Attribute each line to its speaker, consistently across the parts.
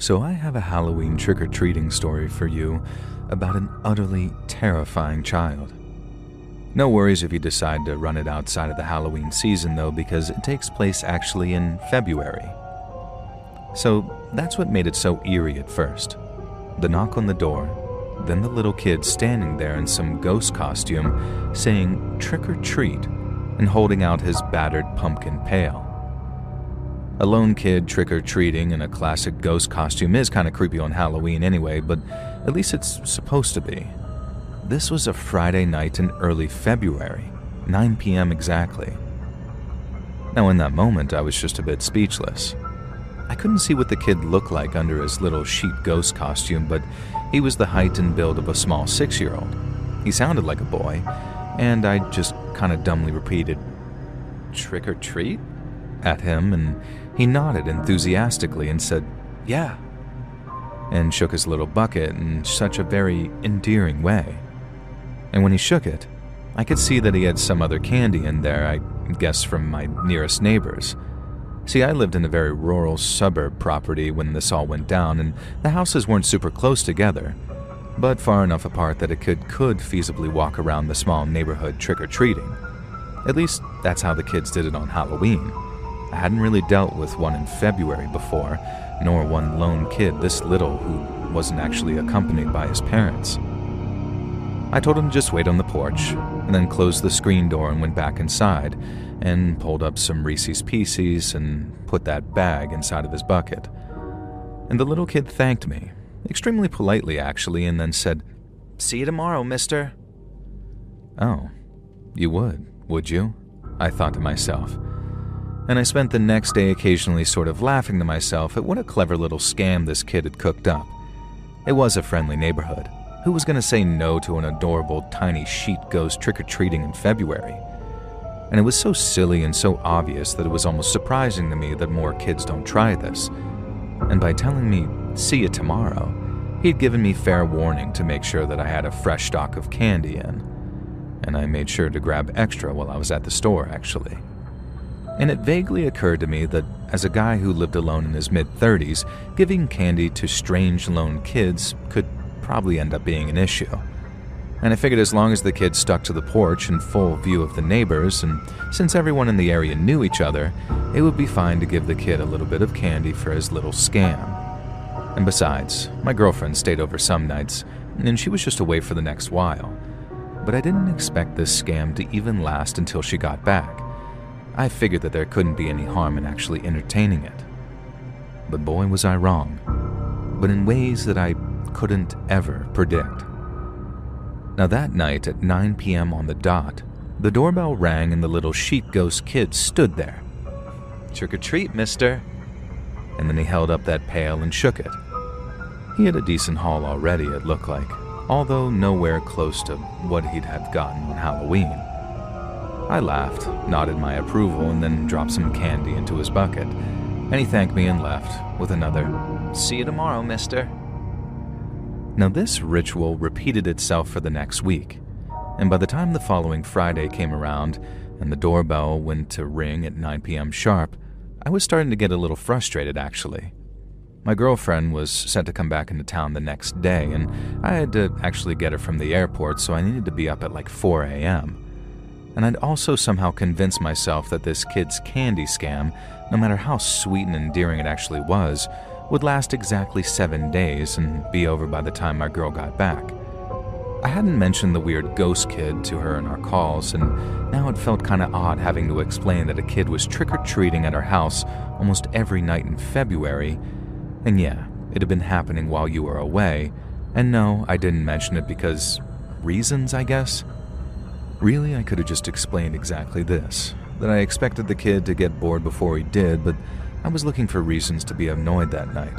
Speaker 1: So I have a Halloween trick-or-treating story for you about an utterly terrifying child. No worries if you decide to run it outside of the Halloween season though, because it takes place actually in February. So that's what made it so eerie at first. The knock on the door, then the little kid standing there in some ghost costume saying trick or treat and holding out his battered pumpkin pail. A lone kid trick-or-treating in a classic ghost costume is kind of creepy on Halloween anyway, but at least it's supposed to be. This was a Friday night in early February, 9 p.m. exactly. Now in that moment, I was just a bit speechless. I couldn't see what the kid looked like under his little sheet ghost costume, but he was the height and build of a small 6-year-old. He sounded like a boy, and I just kind of dumbly repeated, "Trick or treat?" at him, and he nodded enthusiastically and said, "Yeah," and shook his little bucket in such a very endearing way. And when he shook it, I could see that he had some other candy in there, I guess from my nearest neighbors. See, I lived in a very rural suburb property when this all went down, and the houses weren't super close together, but far enough apart that a kid could feasibly walk around the small neighborhood trick-or-treating. At least, that's how the kids did it on Halloween. I hadn't really dealt with one in February before, nor one lone kid this little who wasn't actually accompanied by his parents. I told him to just wait on the porch, and then closed the screen door and went back inside, and pulled up some Reese's Pieces and put that bag inside of his bucket. And the little kid thanked me, extremely politely actually, and then said, "See you tomorrow, mister." Oh, you would you? I thought to myself. And I spent the next day occasionally sort of laughing to myself at what a clever little scam this kid had cooked up. It was a friendly neighborhood. Who was going to say no to an adorable tiny sheet ghost trick-or-treating in February? And it was so silly and so obvious that it was almost surprising to me that more kids don't try this. And by telling me, "See you tomorrow," he'd given me fair warning to make sure that I had a fresh stock of candy in. And I made sure to grab extra while I was at the store, actually. And it vaguely occurred to me that as a guy who lived alone in his mid-30s, giving candy to strange lone kids could probably end up being an issue. And I figured as long as the kid stuck to the porch in full view of the neighbors, and since everyone in the area knew each other, it would be fine to give the kid a little bit of candy for his little scam. And besides, my girlfriend stayed over some nights, and she was just away for the next while. But I didn't expect this scam to even last until she got back. I figured that there couldn't be any harm in actually entertaining it. But boy was I wrong, but in ways that I couldn't ever predict. Now that night at 9 p.m. on the dot, the doorbell rang and the little sheet ghost kid stood there. "Trick or treat, mister." And then he held up that pail and shook it. He had a decent haul already, it looked like, although nowhere close to what he'd have gotten on Halloween. I laughed, nodded my approval, and then dropped some candy into his bucket, and he thanked me and left with another, "See you tomorrow, mister." Now this ritual repeated itself for the next week, and by the time the following Friday came around and the doorbell went to ring at 9 p.m. sharp, I was starting to get a little frustrated actually. My girlfriend was set to come back into town the next day, and I had to actually get her from the airport, so I needed to be up at like 4 a.m. And I'd also somehow convinced myself that this kid's candy scam, no matter how sweet and endearing it actually was, would last exactly 7 days and be over by the time my girl got back. I hadn't mentioned the weird ghost kid to her in our calls, and now it felt kind of odd having to explain that a kid was trick-or-treating at our house almost every night in February. And yeah, it had been happening while you were away, and no, I didn't mention it because reasons, I guess. Really, I could have just explained exactly this, that I expected the kid to get bored before he did, but I was looking for reasons to be annoyed that night.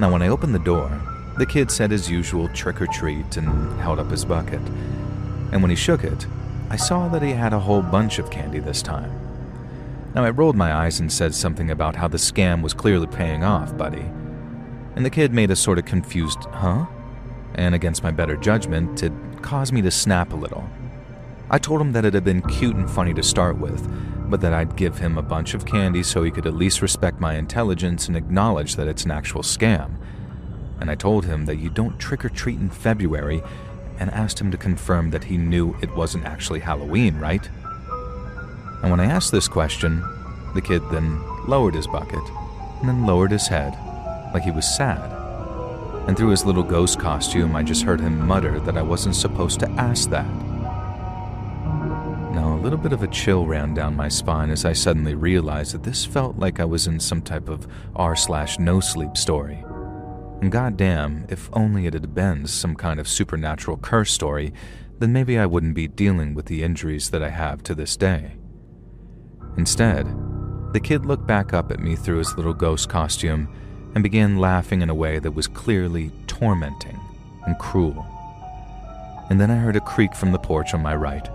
Speaker 1: Now, when I opened the door, the kid said his usual trick-or-treat and held up his bucket. And when he shook it, I saw that he had a whole bunch of candy this time. Now, I rolled my eyes and said something about how the scam was clearly paying off, buddy. And the kid made a sort of confused, "Huh?" And against my better judgment, it caused me to snap a little. I told him that it had been cute and funny to start with, but that I'd give him a bunch of candy so he could at least respect my intelligence and acknowledge that it's an actual scam. And I told him that you don't trick-or-treat in February, and asked him to confirm that he knew it wasn't actually Halloween, right? And when I asked this question, the kid then lowered his bucket, and then lowered his head, like he was sad. And through his little ghost costume, I just heard him mutter that I wasn't supposed to ask that. Now, a little bit of a chill ran down my spine as I suddenly realized that this felt like I was in some type of r/no sleep story. And goddamn, if only it had been some kind of supernatural curse story, then maybe I wouldn't be dealing with the injuries that I have to this day. Instead, the kid looked back up at me through his little ghost costume and began laughing in a way that was clearly tormenting and cruel. And then I heard a creak from the porch on my right,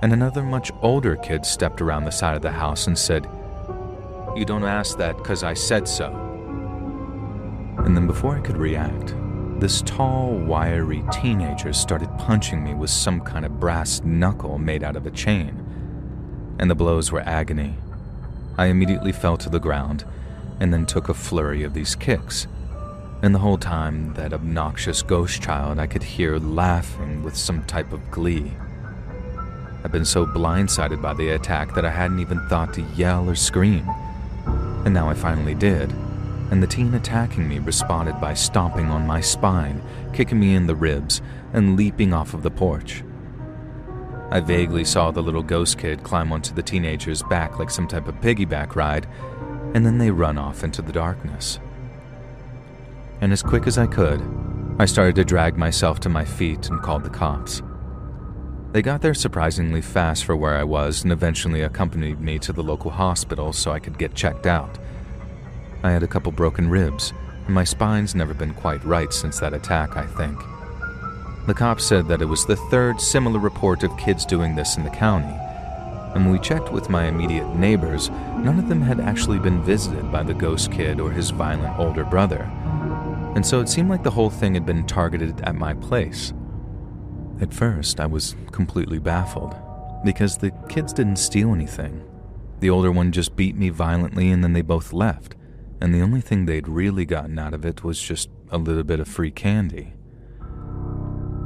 Speaker 1: and another much older kid stepped around the side of the house and said, "You don't ask that 'cause I said so." And then before I could react, this tall, wiry teenager started punching me with some kind of brass knuckle made out of a chain. And the blows were agony. I immediately fell to the ground and then took a flurry of these kicks. And the whole time, that obnoxious ghost child I could hear laughing with some type of glee. I've been so blindsided by the attack that I hadn't even thought to yell or scream. And now I finally did, and the teen attacking me responded by stomping on my spine, kicking me in the ribs, and leaping off of the porch. I vaguely saw the little ghost kid climb onto the teenager's back like some type of piggyback ride, and then they run off into the darkness. And as quick as I could, I started to drag myself to my feet and called the cops. They got there surprisingly fast for where I was and eventually accompanied me to the local hospital so I could get checked out. I had a couple broken ribs, and my spine's never been quite right since that attack, I think. The cops said that it was the third similar report of kids doing this in the county, and when we checked with my immediate neighbors, none of them had actually been visited by the ghost kid or his violent older brother, and so it seemed like the whole thing had been targeted at my place. At first, I was completely baffled, because the kids didn't steal anything. The older one just beat me violently and then they both left, and the only thing they'd really gotten out of it was just a little bit of free candy.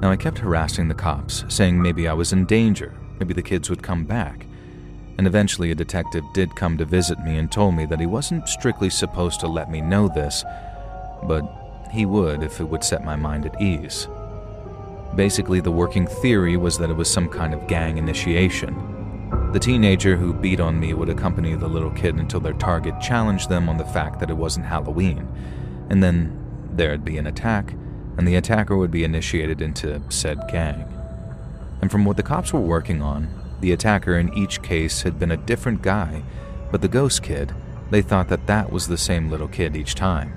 Speaker 1: Now I kept harassing the cops, saying maybe I was in danger, maybe the kids would come back, and eventually a detective did come to visit me and told me that he wasn't strictly supposed to let me know this, but he would if it would set my mind at ease. Basically, the working theory was that it was some kind of gang initiation. The teenager who beat on me would accompany the little kid until their target challenged them on the fact that it wasn't Halloween, and then there'd be an attack, and the attacker would be initiated into said gang. And from what the cops were working on, the attacker in each case had been a different guy, but the ghost kid, they thought that that was the same little kid each time.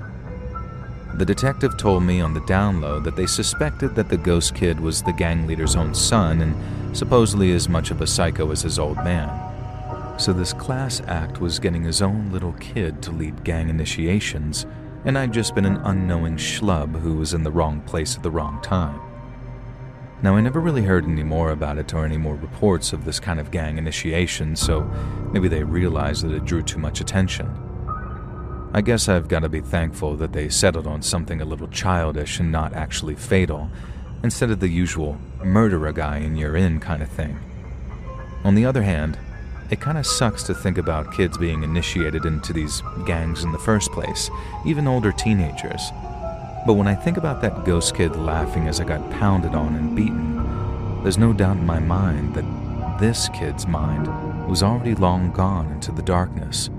Speaker 1: The detective told me on the down low that they suspected that the ghost kid was the gang leader's own son and supposedly as much of a psycho as his old man. So this class act was getting his own little kid to lead gang initiations, and I'd just been an unknowing schlub who was in the wrong place at the wrong time. Now, I never really heard any more about it or any more reports of this kind of gang initiation, so maybe they realized that it drew too much attention. I guess I've got to be thankful that they settled on something a little childish and not actually fatal, instead of the usual murder a guy and you're in kind of thing. On the other hand, it kind of sucks to think about kids being initiated into these gangs in the first place, even older teenagers. But when I think about that ghost kid laughing as I got pounded on and beaten, there's no doubt in my mind that this kid's mind was already long gone into the darkness.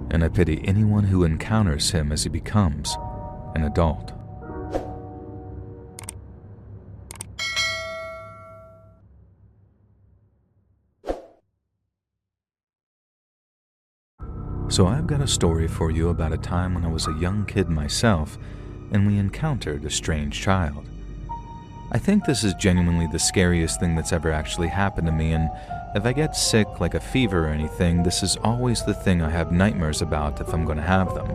Speaker 1: And I pity anyone who encounters him as he becomes an adult. So I've got a story for you about a time when I was a young kid myself, and we encountered a strange child. I think this is genuinely the scariest thing that's ever actually happened to me, and if I get sick like a fever or anything, this is always the thing I have nightmares about if I'm going to have them.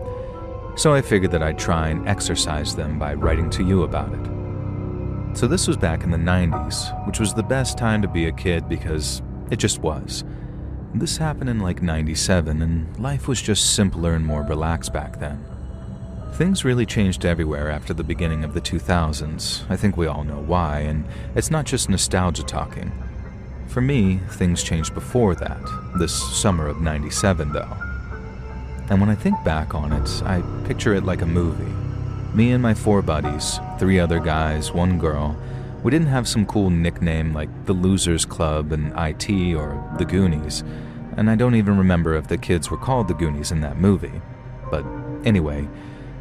Speaker 1: So I figured that I'd try and exorcise them by writing to you about it. So this was back in the 90s, which was the best time to be a kid because it just was. This happened in like 97, and life was just simpler and more relaxed back then. Things really changed everywhere after the beginning of the 2000s. I think we all know why, and it's not just nostalgia talking. For me, things changed before that, this summer of 97 though. And when I think back on it, I picture it like a movie. Me and my 4 buddies, 3 other guys, 1 girl. We didn't have some cool nickname like the Losers Club and IT or the Goonies, and I don't even remember if the kids were called the Goonies in that movie. But anyway,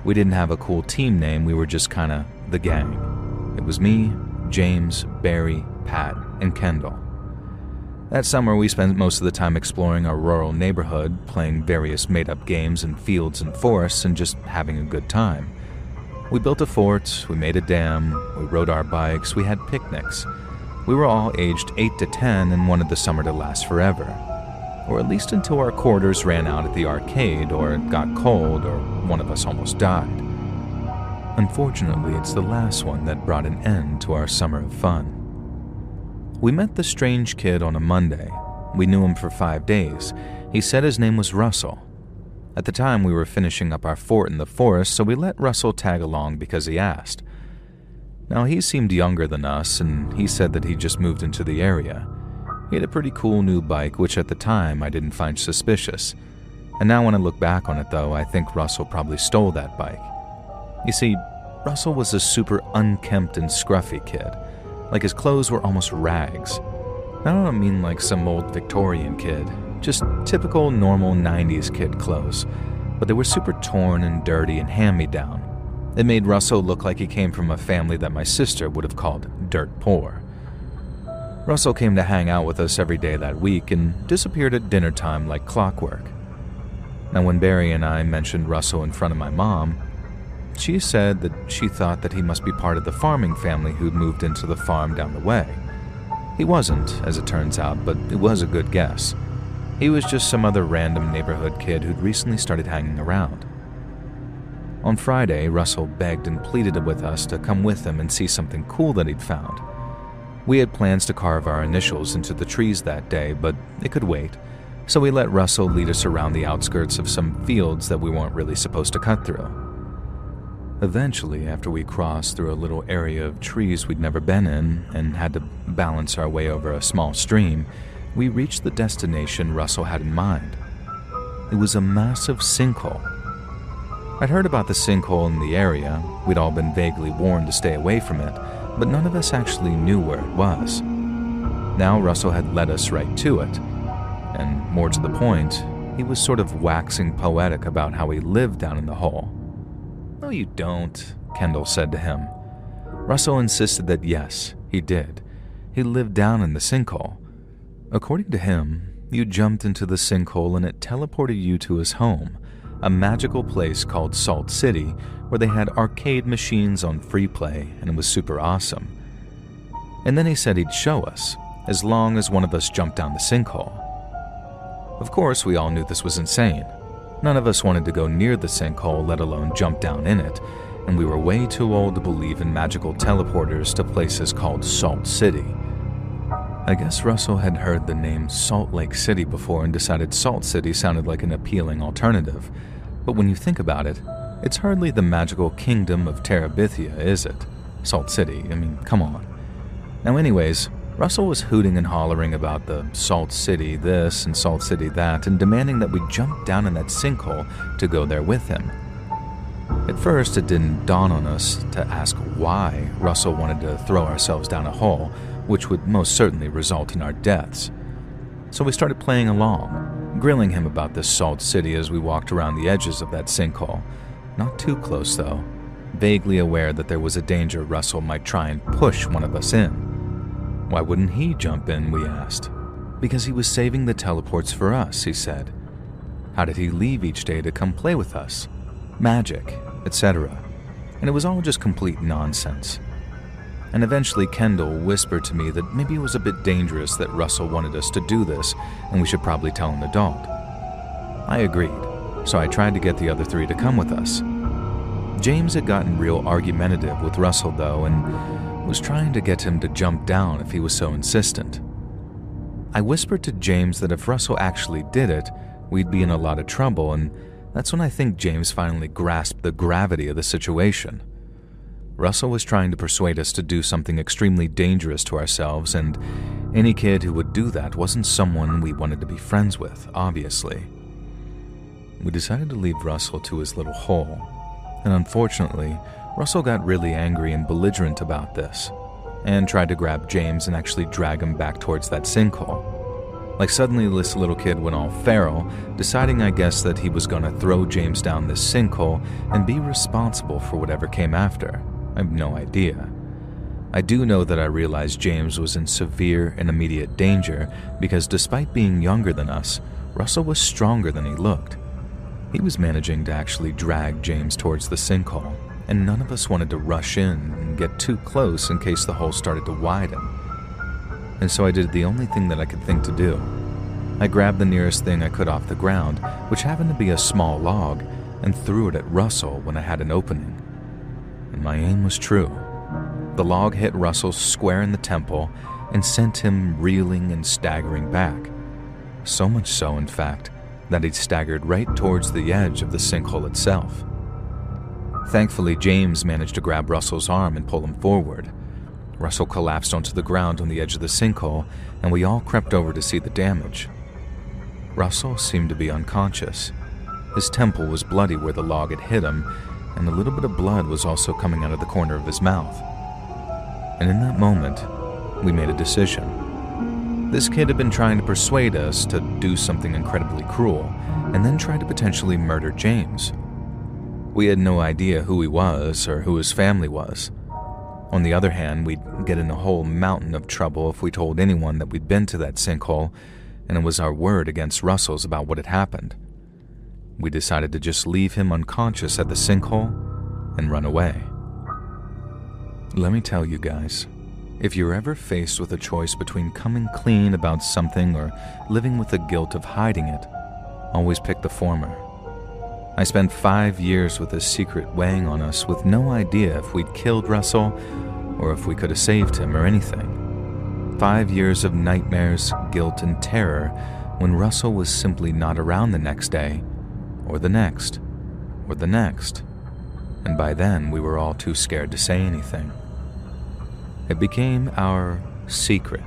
Speaker 1: we didn't have a cool team name, we were just kinda the gang. It was me, James, Barry, Pat, and Kendall. That summer we spent most of the time exploring our rural neighborhood, playing various made-up games in fields and forests, and just having a good time. We built a fort, we made a dam, we rode our bikes, we had picnics. We were all aged 8 to 10 and wanted the summer to last forever. Or at least until our quarters ran out at the arcade, or it got cold, or one of us almost died. Unfortunately, it's the last one that brought an end to our summer of fun. We met the strange kid on a Monday. We knew him for 5 days. He said his name was Russell. At the time, we were finishing up our fort in the forest, so we let Russell tag along because he asked. Now, he seemed younger than us, and he said that he just moved into the area. He had a pretty cool new bike, which at the time I didn't find suspicious. And now when I look back on it though, I think Russell probably stole that bike. You see, Russell was a super unkempt and scruffy kid. Like his clothes were almost rags. I don't mean like some old Victorian kid, just typical normal 90s kid clothes. But they were super torn and dirty and hand-me-down. It made Russell look like he came from a family that my sister would have called dirt poor. Russell came to hang out with us every day that week and disappeared at dinner time like clockwork. Now when Barry and I mentioned Russell in front of my mom, she said that she thought that he must be part of the farming family who'd moved into the farm down the way. He wasn't, as it turns out, but it was a good guess. He was just some other random neighborhood kid who'd recently started hanging around. On Friday, Russell begged and pleaded with us to come with him and see something cool that he'd found. We had plans to carve our initials into the trees that day, but it could wait, so we let Russell lead us around the outskirts of some fields that we weren't really supposed to cut through. Eventually, after we crossed through a little area of trees we'd never been in and had to balance our way over a small stream, we reached the destination Russell had in mind. It was a massive sinkhole. I'd heard about the sinkhole in the area, we'd all been vaguely warned to stay away from it, but none of us actually knew where it was. Now Russell had led us right to it, and more to the point, he was sort of waxing poetic about how he lived down in the hole. "No, you don't," Kendall said to him. Russell insisted that yes, he did. He lived down in the sinkhole. According to him, you jumped into the sinkhole and it teleported you to his home, a magical place called Salt City where they had arcade machines on free play and it was super awesome. And then he said he'd show us, as long as one of us jumped down the sinkhole. Of course, we all knew this was insane. None of us wanted to go near the sinkhole, let alone jump down in it, and we were way too old to believe in magical teleporters to places called Salt City. I guess Russell had heard the name Salt Lake City before and decided Salt City sounded like an appealing alternative. But when you think about it, it's hardly the magical kingdom of Terabithia, is it? Salt City, I mean, come on. Now anyways, Russell was hooting and hollering about the Salt City this and Salt City that and demanding that we jump down in that sinkhole to go there with him. At first, it didn't dawn on us to ask why Russell wanted to throw ourselves down a hole, which would most certainly result in our deaths. So we started playing along, grilling him about this Salt City as we walked around the edges of that sinkhole. Not too close, though, vaguely aware that there was a danger Russell might try and push one of us in. Why wouldn't he jump in, we asked. Because he was saving the teleports for us, he said. How did he leave each day to come play with us? Magic, etc. And it was all just complete nonsense. And eventually Kendall whispered to me that maybe it was a bit dangerous that Russell wanted us to do this and we should probably tell an adult. I agreed, so I tried to get the other 3 to come with us. James had gotten real argumentative with Russell though, and was trying to get him to jump down if he was so insistent. I whispered to James that if Russell actually did it, we'd be in a lot of trouble, and that's when I think James finally grasped the gravity of the situation. Russell was trying to persuade us to do something extremely dangerous to ourselves, and any kid who would do that wasn't someone we wanted to be friends with, obviously. We decided to leave Russell to his little hole, and unfortunately, Russell got really angry and belligerent about this, and tried to grab James and actually drag him back towards that sinkhole. Like suddenly this little kid went all feral, deciding I guess that he was gonna throw James down this sinkhole and be responsible for whatever came after. I have no idea. I do know that I realized James was in severe and immediate danger because despite being younger than us, Russell was stronger than he looked. He was managing to actually drag James towards the sinkhole, and none of us wanted to rush in and get too close in case the hole started to widen. And so I did the only thing that I could think to do. I grabbed the nearest thing I could off the ground, which happened to be a small log, and threw it at Russell when I had an opening. And my aim was true. The log hit Russell square in the temple and sent him reeling and staggering back. So much so, in fact, that he staggered right towards the edge of the sinkhole itself. Thankfully, James managed to grab Russell's arm and pull him forward. Russell collapsed onto the ground on the edge of the sinkhole, and we all crept over to see the damage. Russell seemed to be unconscious. His temple was bloody where the log had hit him, and a little bit of blood was also coming out of the corner of his mouth. And in that moment, we made a decision. This kid had been trying to persuade us to do something incredibly cruel, and then try to potentially murder James. We had no idea who he was or who his family was. On the other hand, we'd get in a whole mountain of trouble if we told anyone that we'd been to that sinkhole, and it was our word against Russell's about what had happened. We decided to just leave him unconscious at the sinkhole and run away. Let me tell you guys, if you're ever faced with a choice between coming clean about something or living with the guilt of hiding it, always pick the former. I spent 5 years with this secret weighing on us with no idea if we'd killed Russell or if we could have saved him or anything. 5 years of nightmares, guilt, and terror when Russell was simply not around the next day, or the next, or the next. And by then, we were all too scared to say anything. It became our secret,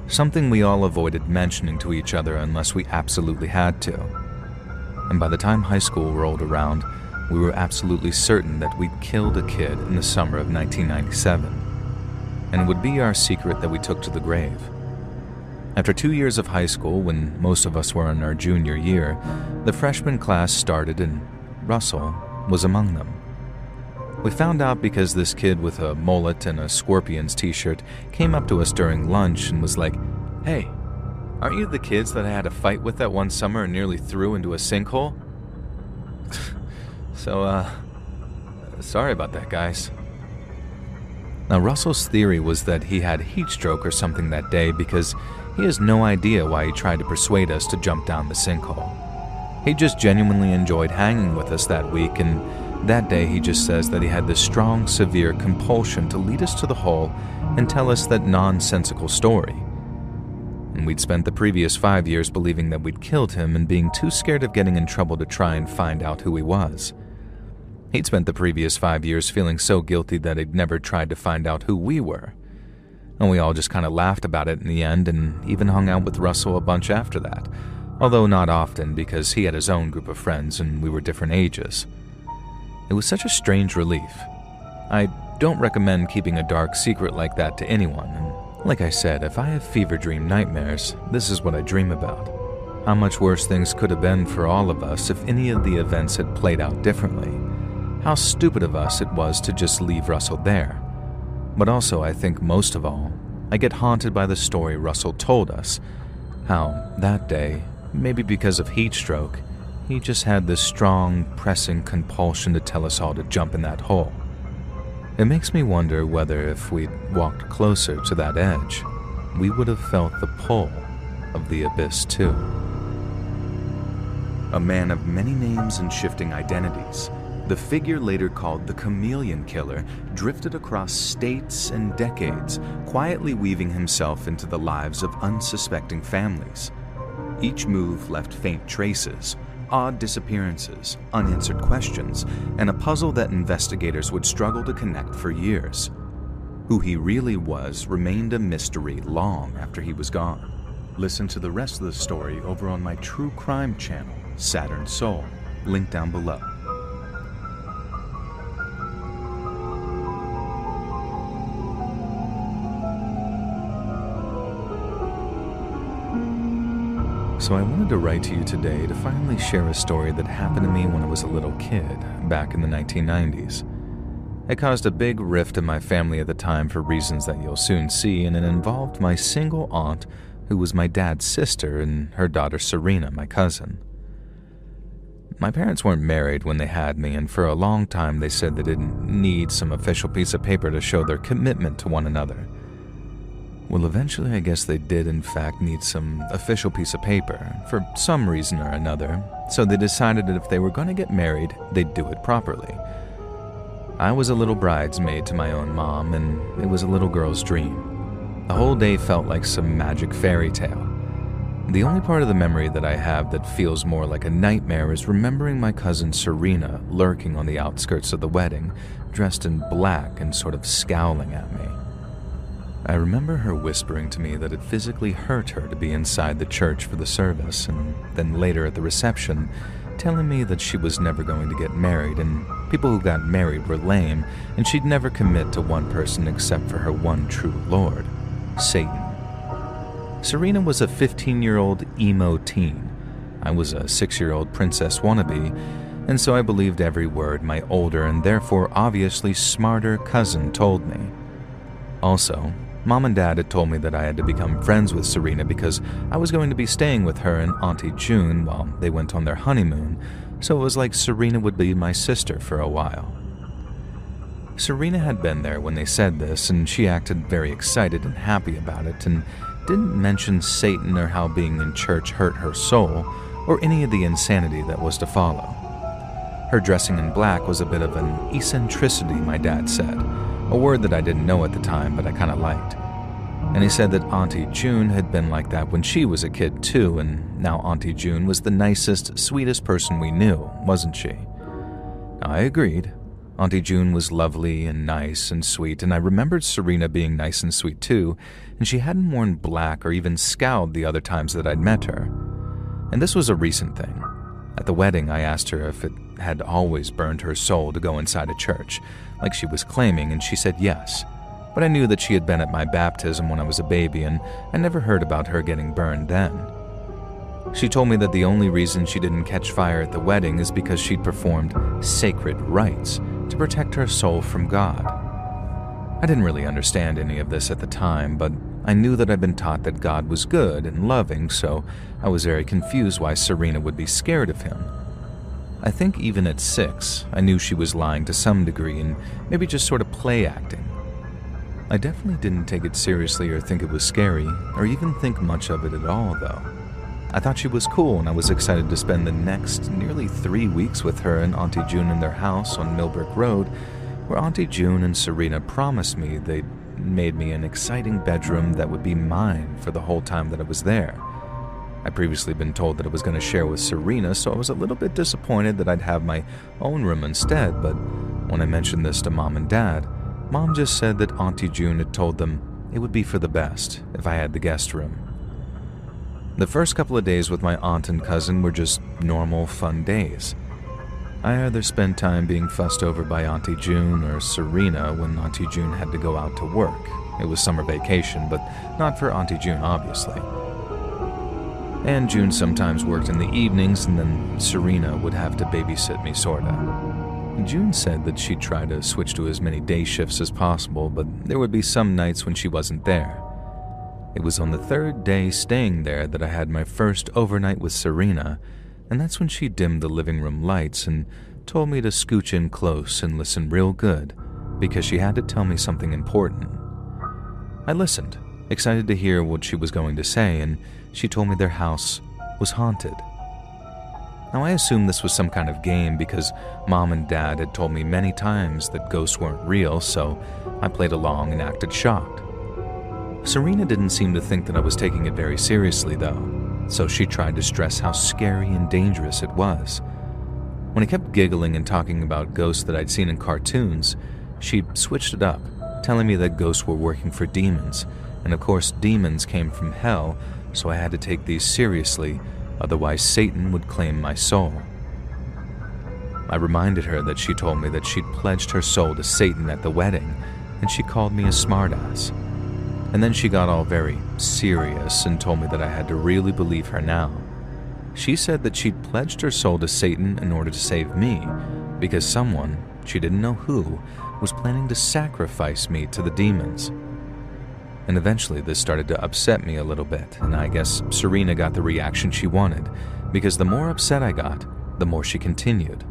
Speaker 1: something we all avoided mentioning to each other unless we absolutely had to. And by the time high school rolled around, we were absolutely certain that we'd killed a kid in the summer of 1997. And it would be our secret that we took to the grave. After 2 years of high school, when most of us were in our junior year, the freshman class started and Russell was among them. We found out because this kid with a mullet and a Scorpions t-shirt came up to us during lunch and was like, "Hey, aren't you the kids that I had a fight with that one summer and nearly threw into a sinkhole?" Sorry about that, guys. Now, Russell's theory was that he had heat stroke or something that day because he has no idea why he tried to persuade us to jump down the sinkhole. He just genuinely enjoyed hanging with us that week, and that day he just says that he had this strong, severe compulsion to lead us to the hole and tell us that nonsensical story. And we'd spent the previous 5 years believing that we'd killed him and being too scared of getting in trouble to try and find out who he was. He'd spent the previous 5 years feeling so guilty that he'd never tried to find out who we were. And we all just kind of laughed about it in the end and even hung out with Russell a bunch after that, although not often because he had his own group of friends and we were different ages. It was such a strange relief. I don't recommend keeping a dark secret like that to anyone, and like I said, if I have fever dream nightmares, this is what I dream about. How much worse things could have been for all of us if any of the events had played out differently. How stupid of us it was to just leave Russell there. But also, I think most of all, I get haunted by the story Russell told us. How, that day, maybe because of heat stroke, he just had this strong, pressing compulsion to tell us all to jump in that hole. It makes me wonder whether if we'd walked closer to that edge, we would have felt the pull of the abyss too. A man of many names and shifting identities, The figure, later called the Chameleon Killer, drifted across states and decades, quietly weaving himself into the lives of unsuspecting families. Each move left faint traces, odd disappearances, unanswered questions, and a puzzle that investigators would struggle to connect for years. Who he really was remained a mystery long after he was gone. Listen to the rest of the story over on my true crime channel, Saturn Soul, link down below. So I wanted to write to you today to finally share a story that happened to me when I was a little kid, back in the 1990s. It caused a big rift in my family at the time for reasons that you'll soon see, and it involved my single aunt, who was my dad's sister, and her daughter Serena, my cousin. My parents weren't married when they had me, and for a long time they said they didn't need some official piece of paper to show their commitment to one another. Well, eventually I guess they did in fact need some official piece of paper, for some reason or another, so they decided that if they were going to get married, they'd do it properly. I was a little bridesmaid to my own mom, and it was a little girl's dream. The whole day felt like some magic fairy tale. The only part of the memory that I have that feels more like a nightmare is remembering my cousin Serena lurking on the outskirts of the wedding, dressed in black and sort of scowling at me. I remember her whispering to me that it physically hurt her to be inside the church for the service, and then later at the reception, telling me that she was never going to get married, and people who got married were lame, and she'd never commit to one person except for her one true lord, Satan. Serena was a 15-year-old emo teen. I was a 6-year-old princess wannabe, and so I believed every word my older and therefore obviously smarter cousin told me. Also, Mom and Dad had told me that I had to become friends with Serena because I was going to be staying with her and Auntie June while they went on their honeymoon, so it was like Serena would be my sister for a while. Serena had been there when they said this, and she acted very excited and happy about it, and didn't mention Satan or how being in church hurt her soul, or any of the insanity that was to follow. Her dressing in black was a bit of an eccentricity, my dad said, a word that I didn't know at the time, but I kind of liked. And he said that Auntie June had been like that when she was a kid too, and now Auntie June was the nicest, sweetest person we knew, wasn't she? I agreed. Auntie June was lovely and nice and sweet, and I remembered Serena being nice and sweet too, and she hadn't worn black or even scowled the other times that I'd met her. And this was a recent thing. At the wedding, I asked her if it had always burned her soul to go inside a church, like she was claiming, and she said yes. But I knew that she had been at my baptism when I was a baby, and I never heard about her getting burned then. She told me that the only reason she didn't catch fire at the wedding is because she'd performed sacred rites to protect her soul from God. I didn't really understand any of this at the time, but I knew that I'd been taught that God was good and loving, so I was very confused why Serena would be scared of him. I think even at 6, I knew she was lying to some degree and maybe just sort of play acting. I definitely didn't take it seriously or think it was scary, or even think much of it at all, though. I thought she was cool, and I was excited to spend the next nearly 3 weeks with her and Auntie June in their house on Millbrook Road, where Auntie June and Serena promised me they'd made me an exciting bedroom that would be mine for the whole time that I was there. I'd previously been told that I was going to share with Serena, so I was a little bit disappointed that I'd have my own room instead, but when I mentioned this to Mom and Dad, Mom just said that Auntie June had told them it would be for the best if I had the guest room. The first couple of days with my aunt and cousin were just normal, fun days. I either spent time being fussed over by Auntie June or Serena when Auntie June had to go out to work. It was summer vacation, but not for Auntie June, obviously. And June sometimes worked in the evenings, and then Serena would have to babysit me, sorta. June said that she'd try to switch to as many day shifts as possible, but there would be some nights when she wasn't there. It was on the 3rd day staying there that I had my first overnight with Serena, and that's when she dimmed the living room lights and told me to scooch in close and listen real good, because she had to tell me something important. I listened, excited to hear what she was going to say, and she told me their house was haunted. Now, I assumed this was some kind of game because Mom and Dad had told me many times that ghosts weren't real, so I played along and acted shocked. Serena didn't seem to think that I was taking it very seriously, though, so she tried to stress how scary and dangerous it was. When I kept giggling and talking about ghosts that I'd seen in cartoons, she switched it up, telling me that ghosts were working for demons, and of course demons came from hell, so I had to take these seriously, otherwise Satan would claim my soul. I reminded her that she told me that she'd pledged her soul to Satan at the wedding, and she called me a smartass. And then she got all very serious and told me that I had to really believe her now. She said that she'd pledged her soul to Satan in order to save me, because someone, she didn't know who, was planning to sacrifice me to the demons. And eventually this started to upset me a little bit, and I guess Serena got the reaction she wanted, because the more upset I got, the more she continued.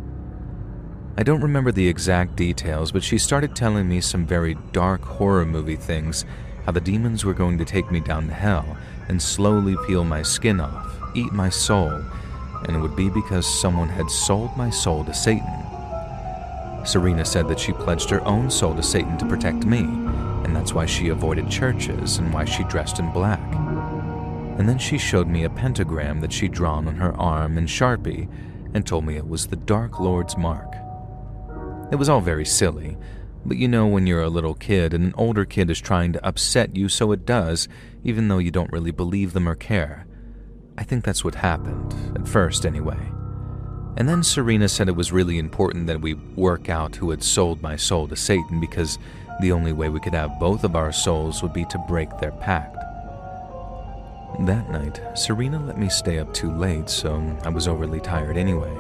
Speaker 1: I don't remember the exact details, but she started telling me some very dark horror movie things, how the demons were going to take me down to hell and slowly peel my skin off, eat my soul, and it would be because someone had sold my soul to Satan. Serena said that she pledged her own soul to Satan to protect me, and that's why she avoided churches and why she dressed in black. And then she showed me a pentagram that she'd drawn on her arm in Sharpie and told me it was the Dark Lord's mark. It was all very silly, but you know when you're a little kid and an older kid is trying to upset you, so it does, even though you don't really believe them or care. I think that's what happened, at first anyway. And then Serena said it was really important that we work out who had sold my soul to Satan, because the only way we could have both of our souls would be to break their pact. That night, Serena let me stay up too late, so I was overly tired anyway.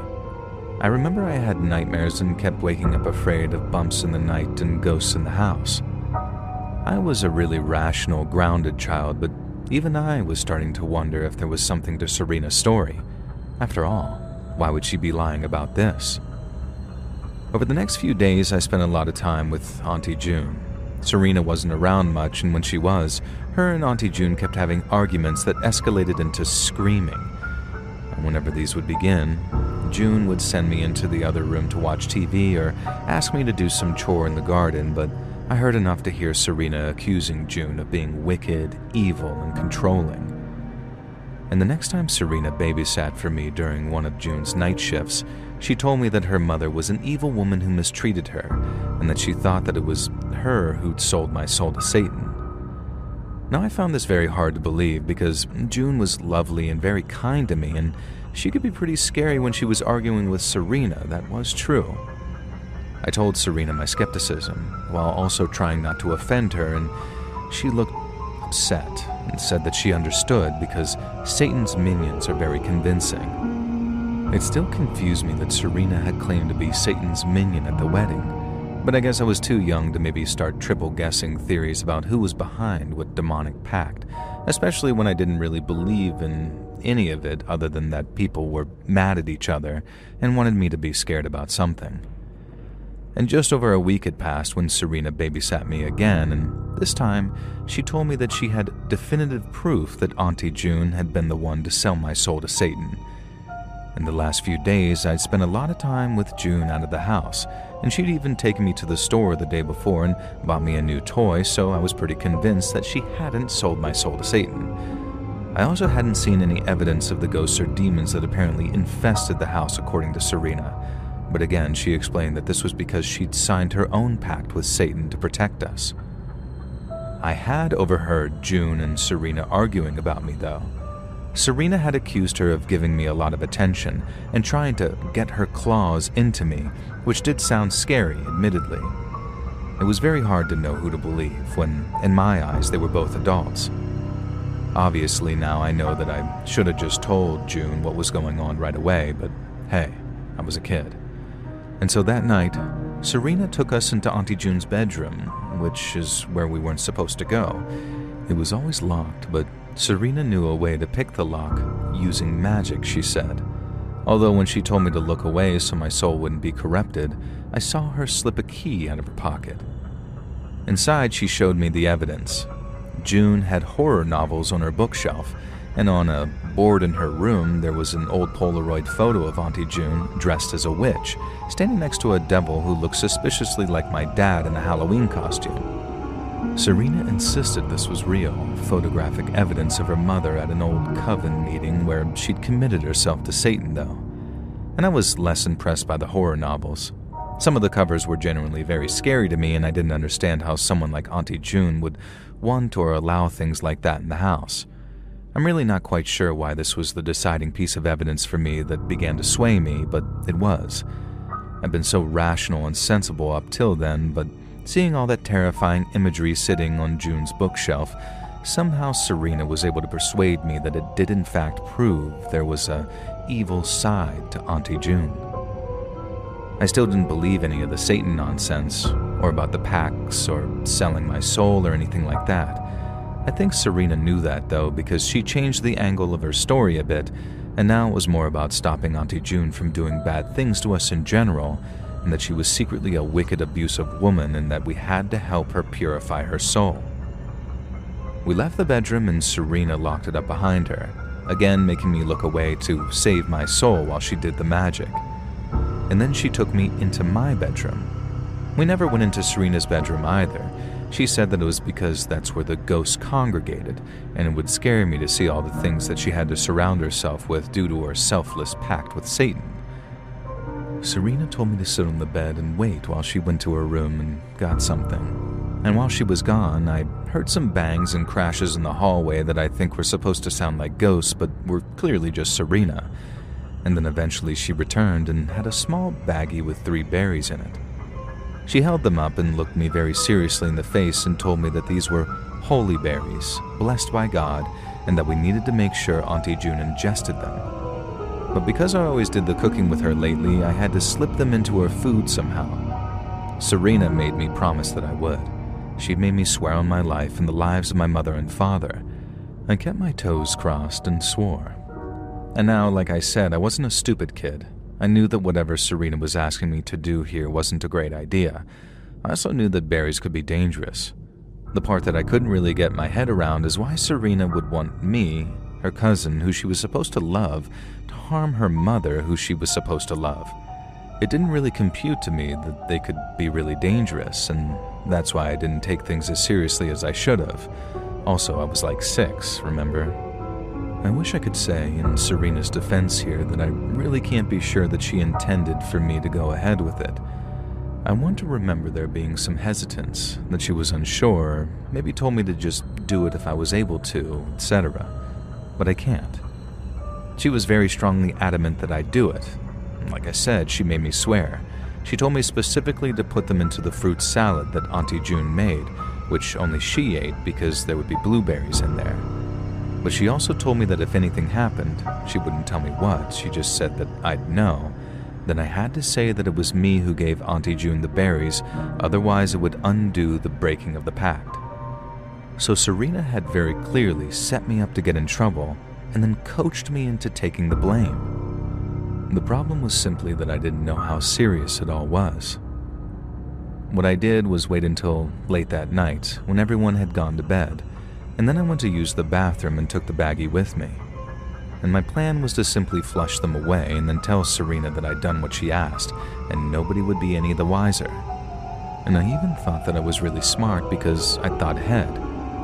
Speaker 1: I remember I had nightmares and kept waking up afraid of bumps in the night and ghosts in the house. I was a really rational, grounded child, but even I was starting to wonder if there was something to Serena's story. After all, why would she be lying about this? Over the next few days, I spent a lot of time with Auntie June. Serena wasn't around much, and when she was, her and Auntie June kept having arguments that escalated into screaming. And whenever these would begin, June would send me into the other room to watch TV or ask me to do some chore in the garden, but I heard enough to hear Serena accusing June of being wicked, evil, and controlling. And the next time Serena babysat for me during one of June's night shifts, she told me that her mother was an evil woman who mistreated her, and that she thought that it was her who'd sold my soul to Satan. Now, I found this very hard to believe because June was lovely and very kind to me, and she could be pretty scary when she was arguing with Serena. That was true. I told Serena my skepticism, while also trying not to offend her, and she looked upset and said that she understood because Satan's minions are very convincing. It still confused me that Serena had claimed to be Satan's minion at the wedding, but I guess I was too young to maybe start triple-guessing theories about who was behind what demonic pact, especially when I didn't really believe in any of it other than that people were mad at each other and wanted me to be scared about something. And just over a week had passed when Serena babysat me again, and this time she told me that she had definitive proof that Auntie June had been the one to sell my soul to Satan. In the last few days, I'd spent a lot of time with June out of the house, and she'd even taken me to the store the day before and bought me a new toy, so I was pretty convinced that she hadn't sold my soul to Satan. I also hadn't seen any evidence of the ghosts or demons that apparently infested the house, according to Serena. But again, she explained that this was because she'd signed her own pact with Satan to protect us. I had overheard June and Serena arguing about me, though. Serena had accused her of giving me a lot of attention and trying to get her claws into me, which did sound scary, admittedly. It was very hard to know who to believe when, in my eyes, they were both adults. Obviously, now I know that I should have just told June what was going on right away, but hey, I was a kid. And so that night, Serena took us into Auntie June's bedroom, which is where we weren't supposed to go. It was always locked, but Serena knew a way to pick the lock using magic, she said. Although when she told me to look away so my soul wouldn't be corrupted, I saw her slip a key out of her pocket. Inside, she showed me the evidence. June had horror novels on her bookshelf, and on a board in her room there was an old Polaroid photo of Auntie June dressed as a witch, standing next to a devil who looked suspiciously like my dad in a Halloween costume. Serena insisted this was real, photographic evidence of her mother at an old coven meeting where she'd committed herself to Satan, though. And I was less impressed by the horror novels. Some of the covers were genuinely very scary to me, and I didn't understand how someone like Auntie June would want or allow things like that in the house. I'm really not quite sure why this was the deciding piece of evidence for me that began to sway me, but it was. I've been so rational and sensible up till then, but seeing all that terrifying imagery sitting on June's bookshelf, somehow Serena was able to persuade me that it did in fact prove there was a evil side to Auntie June. I still didn't believe any of the Satan nonsense, or about the pacts, or selling my soul, or anything like that. I think Serena knew that, though, because she changed the angle of her story a bit, and now it was more about stopping Auntie June from doing bad things to us in general, and that she was secretly a wicked, abusive woman, and that we had to help her purify her soul. We left the bedroom, and Serena locked it up behind her, again making me look away to save my soul while she did the magic. And then she took me into my bedroom. We never went into Serena's bedroom either. She said that it was because that's where the ghosts congregated, and it would scare me to see all the things that she had to surround herself with due to her selfless pact with Satan. Serena told me to sit on the bed and wait while she went to her room and got something. And while she was gone, I heard some bangs and crashes in the hallway that I think were supposed to sound like ghosts, but were clearly just Serena. And then eventually she returned and had a small baggie with 3 berries in it. She held them up and looked me very seriously in the face and told me that these were holy berries, blessed by God, and that we needed to make sure Auntie June ingested them. But because I always did the cooking with her lately, I had to slip them into her food somehow. Serena made me promise that I would. She'd made me swear on my life and the lives of my mother and father. I kept my toes crossed and swore. And now, like I said, I wasn't a stupid kid. I knew that whatever Serena was asking me to do here wasn't a great idea. I also knew that berries could be dangerous. The part that I couldn't really get my head around is why Serena would want me, her cousin, who she was supposed to love, to harm her mother, who she was supposed to love. It didn't really compute to me that they could be really dangerous, and that's why I didn't take things as seriously as I should have. Also, I was like 6, remember? I wish I could say, in Serena's defense here, that I really can't be sure that she intended for me to go ahead with it. I want to remember there being some hesitance, that she was unsure, or maybe told me to just do it if I was able to, etc. But I can't. She was very strongly adamant that I do it. Like I said, she made me swear. She told me specifically to put them into the fruit salad that Auntie June made, which only she ate because there would be blueberries in there. But she also told me that if anything happened, she wouldn't tell me what, she just said that I'd know, then I had to say that it was me who gave Auntie June the berries, otherwise it would undo the breaking of the pact. So Serena had very clearly set me up to get in trouble, and then coached me into taking the blame. The problem was simply that I didn't know how serious it all was. What I did was wait until late that night, when everyone had gone to bed, and then I went to use the bathroom and took the baggie with me. And my plan was to simply flush them away and then tell Serena that I'd done what she asked, and nobody would be any the wiser. And I even thought that I was really smart because I thought ahead,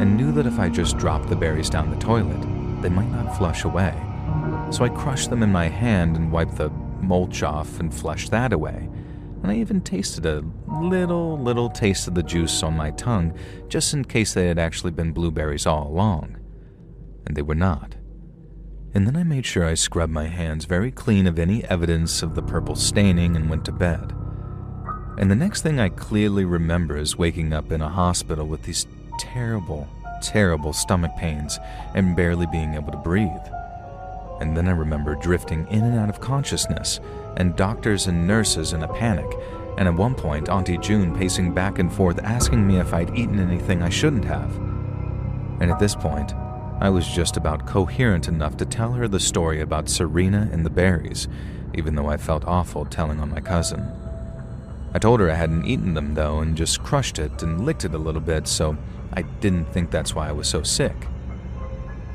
Speaker 1: and knew that if I just dropped the berries down the toilet, they might not flush away. So I crushed them in my hand and wiped the mulch off and flushed that away. And I even tasted a little taste of the juice on my tongue, just in case they had actually been blueberries all along. And they were not. And then I made sure I scrubbed my hands very clean of any evidence of the purple staining and went to bed. And the next thing I clearly remember is waking up in a hospital with these terrible stomach pains and barely being able to breathe. And then I remember drifting in and out of consciousness, and doctors and nurses in a panic, and at one point Auntie June pacing back and forth asking me if I'd eaten anything I shouldn't have. And at this point, I was just about coherent enough to tell her the story about Serena and the berries, even though I felt awful telling on my cousin. I told her I hadn't eaten them though, and just crushed it and licked it a little bit, so I didn't think that's why I was so sick.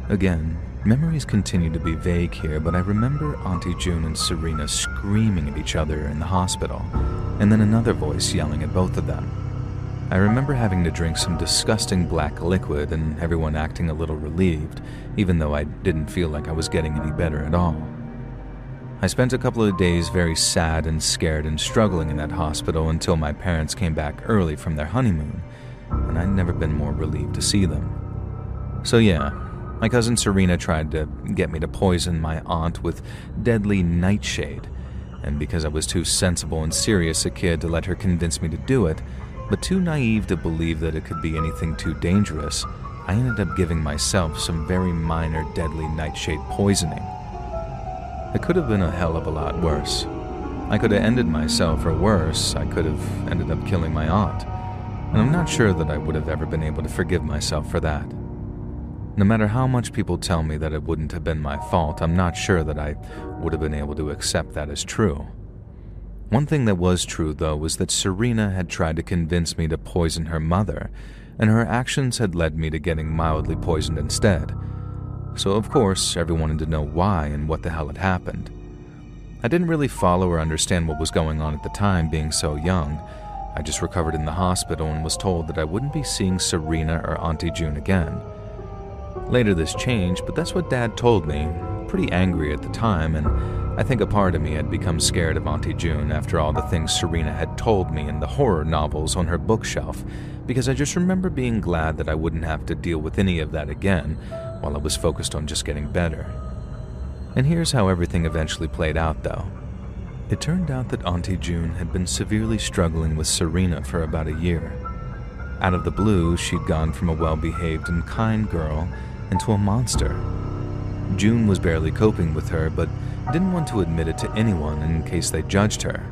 Speaker 1: Again, Memories continue to be vague here, but I remember Auntie June and Serena screaming at each other in the hospital, and then another voice yelling at both of them. I remember having to drink some disgusting black liquid and everyone acting a little relieved, even though I didn't feel like I was getting any better at all. I spent a couple of days very sad and scared and struggling in that hospital until my parents came back early from their honeymoon, and I'd never been more relieved to see them. So yeah, my cousin Serena tried to get me to poison my aunt with deadly nightshade, and because I was too sensible and serious a kid to let her convince me to do it, but too naive to believe that it could be anything too dangerous, I ended up giving myself some very minor deadly nightshade poisoning. It could have been a hell of a lot worse. I could have ended myself, or worse, I could have ended up killing my aunt, and I'm not sure that I would have ever been able to forgive myself for that. No matter how much people tell me that it wouldn't have been my fault, I'm not sure that I would have been able to accept that as true. One thing that was true, though, was that Serena had tried to convince me to poison her mother, and her actions had led me to getting mildly poisoned instead. So, of course, everyone wanted to know why and what the hell had happened. I didn't really follow or understand what was going on at the time, being so young. I just recovered in the hospital and was told that I wouldn't be seeing Serena or Auntie June again. Later this changed, but that's what Dad told me, pretty angry at the time, and I think a part of me had become scared of Auntie June after all the things Serena had told me in the horror novels on her bookshelf, because I just remember being glad that I wouldn't have to deal with any of that again while I was focused on just getting better. And here's how everything eventually played out, though. It turned out that Auntie June had been severely struggling with Serena for about a year. Out of the blue, she'd gone from a well-behaved and kind girl into a monster. June was barely coping with her, but didn't want to admit it to anyone in case they judged her.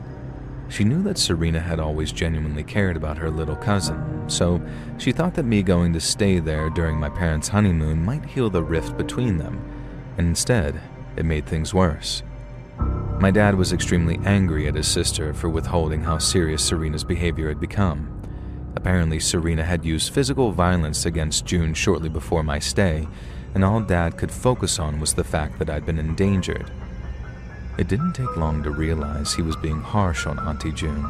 Speaker 1: She knew that Serena had always genuinely cared about her little cousin, so she thought that me going to stay there during my parents' honeymoon might heal the rift between them, and instead, it made things worse. My dad was extremely angry at his sister for withholding how serious Serena's behavior had become. Apparently, Serena had used physical violence against June shortly before my stay, and all Dad could focus on was the fact that I'd been endangered. It didn't take long to realize he was being harsh on Auntie June.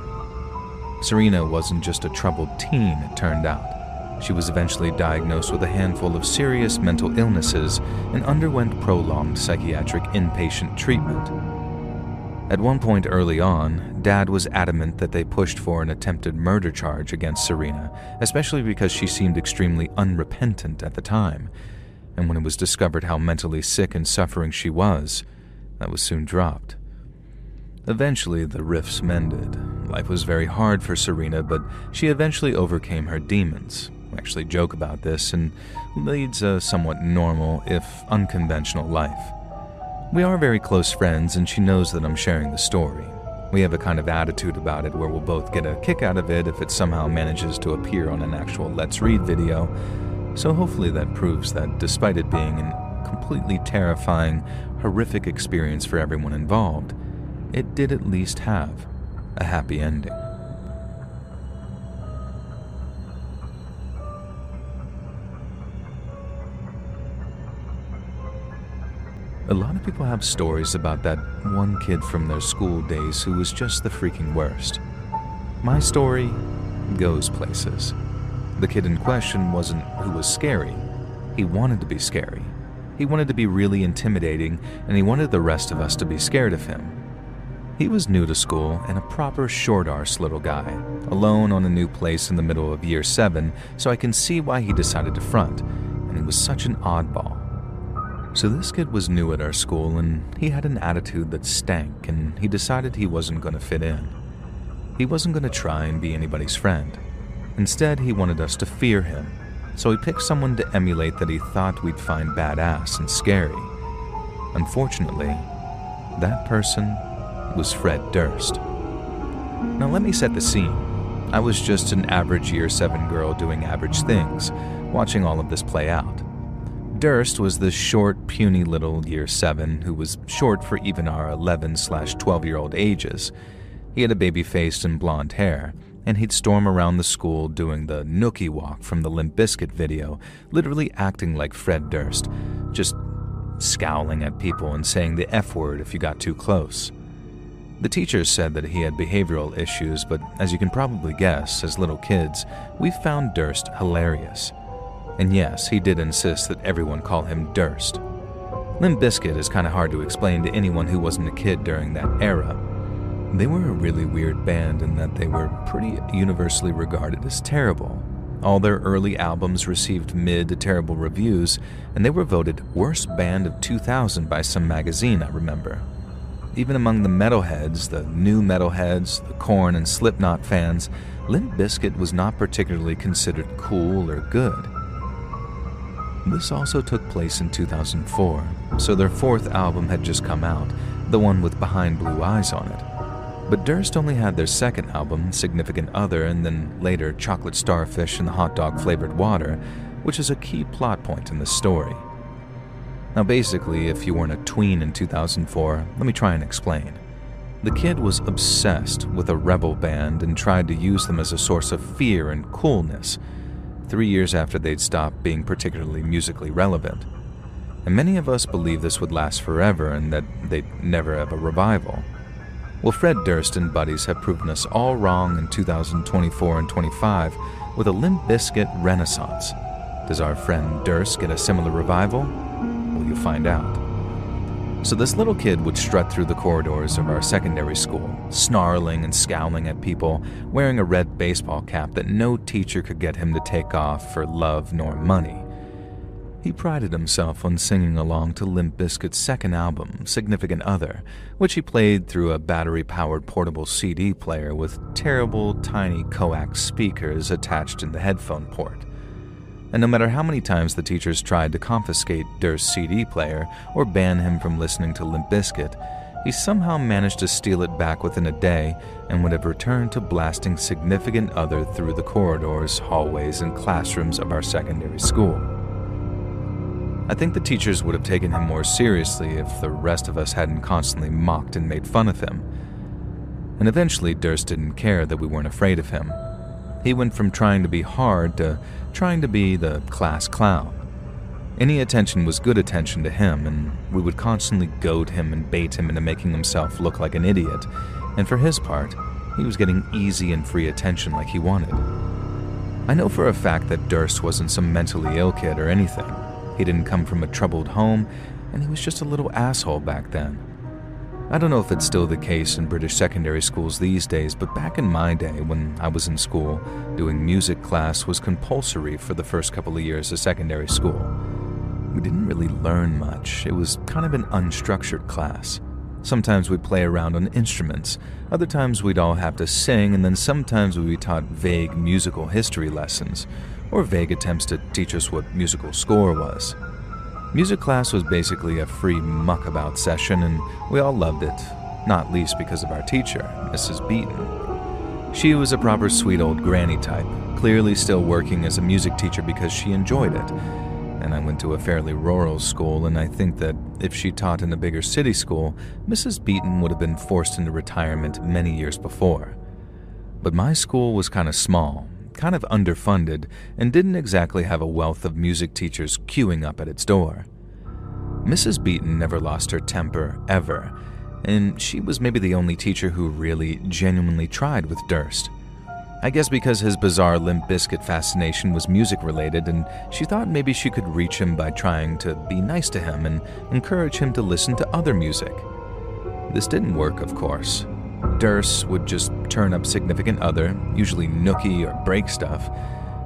Speaker 1: Serena wasn't just a troubled teen, it turned out. She was eventually diagnosed with a handful of serious mental illnesses and underwent prolonged psychiatric inpatient treatment. At one point early on, Dad was adamant that they pushed for an attempted murder charge against Serena, especially because she seemed extremely unrepentant at the time. And when it was discovered how mentally sick and suffering she was, that was soon dropped. Eventually, the rifts mended. Life was very hard for Serena, but she eventually overcame her demons. We actually joke about this and leads a somewhat normal, if unconventional, life. We are very close friends, and she knows that I'm sharing the story. We have a kind of attitude about it where we'll both get a kick out of it if it somehow manages to appear on an actual Let's Read video, so hopefully that proves that despite it being an completely terrifying, horrific experience for everyone involved, it did at least have a happy ending. A lot of people have stories about that one kid from their school days who was just the freaking worst. My story goes places. The kid in question wasn't who was scary. He wanted to be scary. He wanted to be really intimidating, and he wanted the rest of us to be scared of him. He was new to school and a proper short-arse little guy, alone on a new place in the middle of year 7, so I can see why he decided to front, and he was such an oddball. So this kid was new at our school, and he had an attitude that stank, and he decided he wasn't going to fit in. He wasn't going to try and be anybody's friend. Instead, he wanted us to fear him, so he picked someone to emulate that he thought we'd find badass and scary. Unfortunately, that person was Fred Durst. Now let me set the scene. I was just an average year 7 girl doing average things, watching all of this play out. Durst was this short, puny little year 7 who was short for even our 11/12-year-old ages. He had a baby face and blonde hair, and he'd storm around the school doing the nookie walk from the Limp Bizkit video, literally acting like Fred Durst, just scowling at people and saying the F word if you got too close. The teachers said that he had behavioral issues, but as you can probably guess, as little kids, we found Durst hilarious. And yes, he did insist that everyone call him Durst. Limp Bizkit is kind of hard to explain to anyone who wasn't a kid during that era. They were a really weird band in that they were pretty universally regarded as terrible. All their early albums received mid to terrible reviews, and they were voted Worst Band of 2000 by some magazine, I remember. Even among the metalheads, the new metalheads, the Korn and Slipknot fans, Limp Bizkit was not particularly considered cool or good. This also took place in 2004, so their fourth album had just come out, the one with Behind Blue Eyes on it. But Durst only had their second album, Significant Other, and then later Chocolate Starfish and the Hot Dog Flavored Water, which is a key plot point in the story. Now basically, if you weren't a tween in 2004, let me try and explain. The kid was obsessed with a rebel band and tried to use them as a source of fear and coolness, 3 years after they'd stopped being particularly musically relevant. And many of us believe this would last forever and that they'd never have a revival. Well, Fred Durst and buddies have proven us all wrong in 2024 and 25 with a Limp Bizkit renaissance. Does our friend Durst get a similar revival? Well, you'll find out. So this little kid would strut through the corridors of our secondary school, snarling and scowling at people, wearing a red baseball cap that no teacher could get him to take off for love nor money. He prided himself on singing along to Limp Bizkit's second album, Significant Other, which he played through a battery-powered portable CD player with terrible, tiny coax speakers attached in the headphone port. And no matter how many times the teachers tried to confiscate Durst's CD player or ban him from listening to Limp Bizkit, he somehow managed to steal it back within a day and would have returned to blasting Significant Other through the corridors, hallways, and classrooms of our secondary school. I think the teachers would have taken him more seriously if the rest of us hadn't constantly mocked and made fun of him. And eventually Durst didn't care that we weren't afraid of him. He went from trying to be hard to trying to be the class clown. Any attention was good attention to him, and we would constantly goad him and bait him into making himself look like an idiot, and for his part, he was getting easy and free attention like he wanted. I know for a fact that Durst wasn't some mentally ill kid or anything. He didn't come from a troubled home, and he was just a little asshole back then. I don't know if it's still the case in British secondary schools these days, but back in my day when I was in school, doing music class was compulsory for the first couple of years of secondary school. We didn't really learn much. It was kind of an unstructured class. Sometimes we'd play around on instruments, other times we'd all have to sing, and then sometimes we'd be taught vague musical history lessons, or vague attempts to teach us what musical score was. Music class was basically a free muckabout session, and we all loved it, not least because of our teacher, Mrs. Beaton. She was a proper sweet old granny type, clearly still working as a music teacher because she enjoyed it. And I went to a fairly rural school, and I think that if she taught in a bigger city school, Mrs. Beaton would have been forced into retirement many years before. But my school was kind of small, kind of underfunded, and didn't exactly have a wealth of music teachers queuing up at its door. Mrs. Beaton never lost her temper, ever, and she was maybe the only teacher who really, genuinely tried with Durst. I guess because his bizarre Limp Bizkit fascination was music-related, and she thought maybe she could reach him by trying to be nice to him and encourage him to listen to other music. This didn't work, of course. Durst would just turn up Significant Other, usually nookie or break stuff,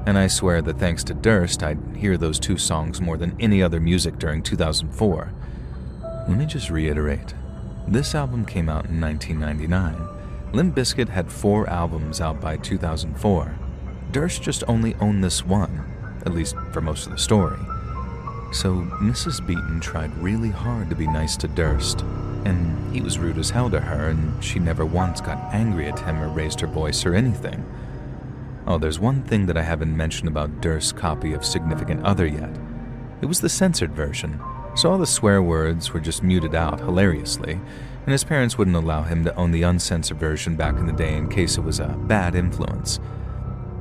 Speaker 1: and I swear that thanks to Durst, I'd hear those two songs more than any other music during 2004. Let me just reiterate. This album came out in 1999. Limp Bizkit had 4 albums out by 2004. Durst just only owned this one, at least for most of the story. So Mrs. Beaton tried really hard to be nice to Durst, and he was rude as hell to her, and she never once got angry at him or raised her voice or anything. Oh, there's one thing that I haven't mentioned about Durst's copy of Significant Other yet. It was the censored version, so all the swear words were just muted out hilariously, and his parents wouldn't allow him to own the uncensored version back in the day in case it was a bad influence.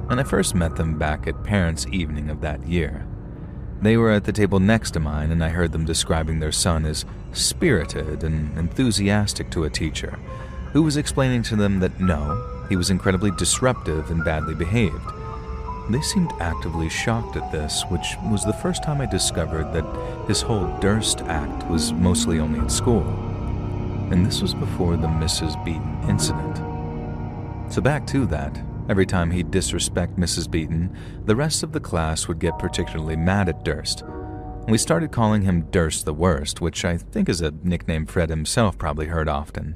Speaker 1: And I first met them back at Parents' Evening of that year. They were at the table next to mine, and I heard them describing their son as spirited and enthusiastic to a teacher, who was explaining to them that no, he was incredibly disruptive and badly behaved. They seemed actively shocked at this, which was the first time I discovered that his whole Durst act was mostly only at school. And this was before the Mrs. Beaton incident. So back to that, every time he'd disrespect Mrs. Beaton, the rest of the class would get particularly mad at Durst. We started calling him Durst the Worst, which I think is a nickname Fred himself probably heard often.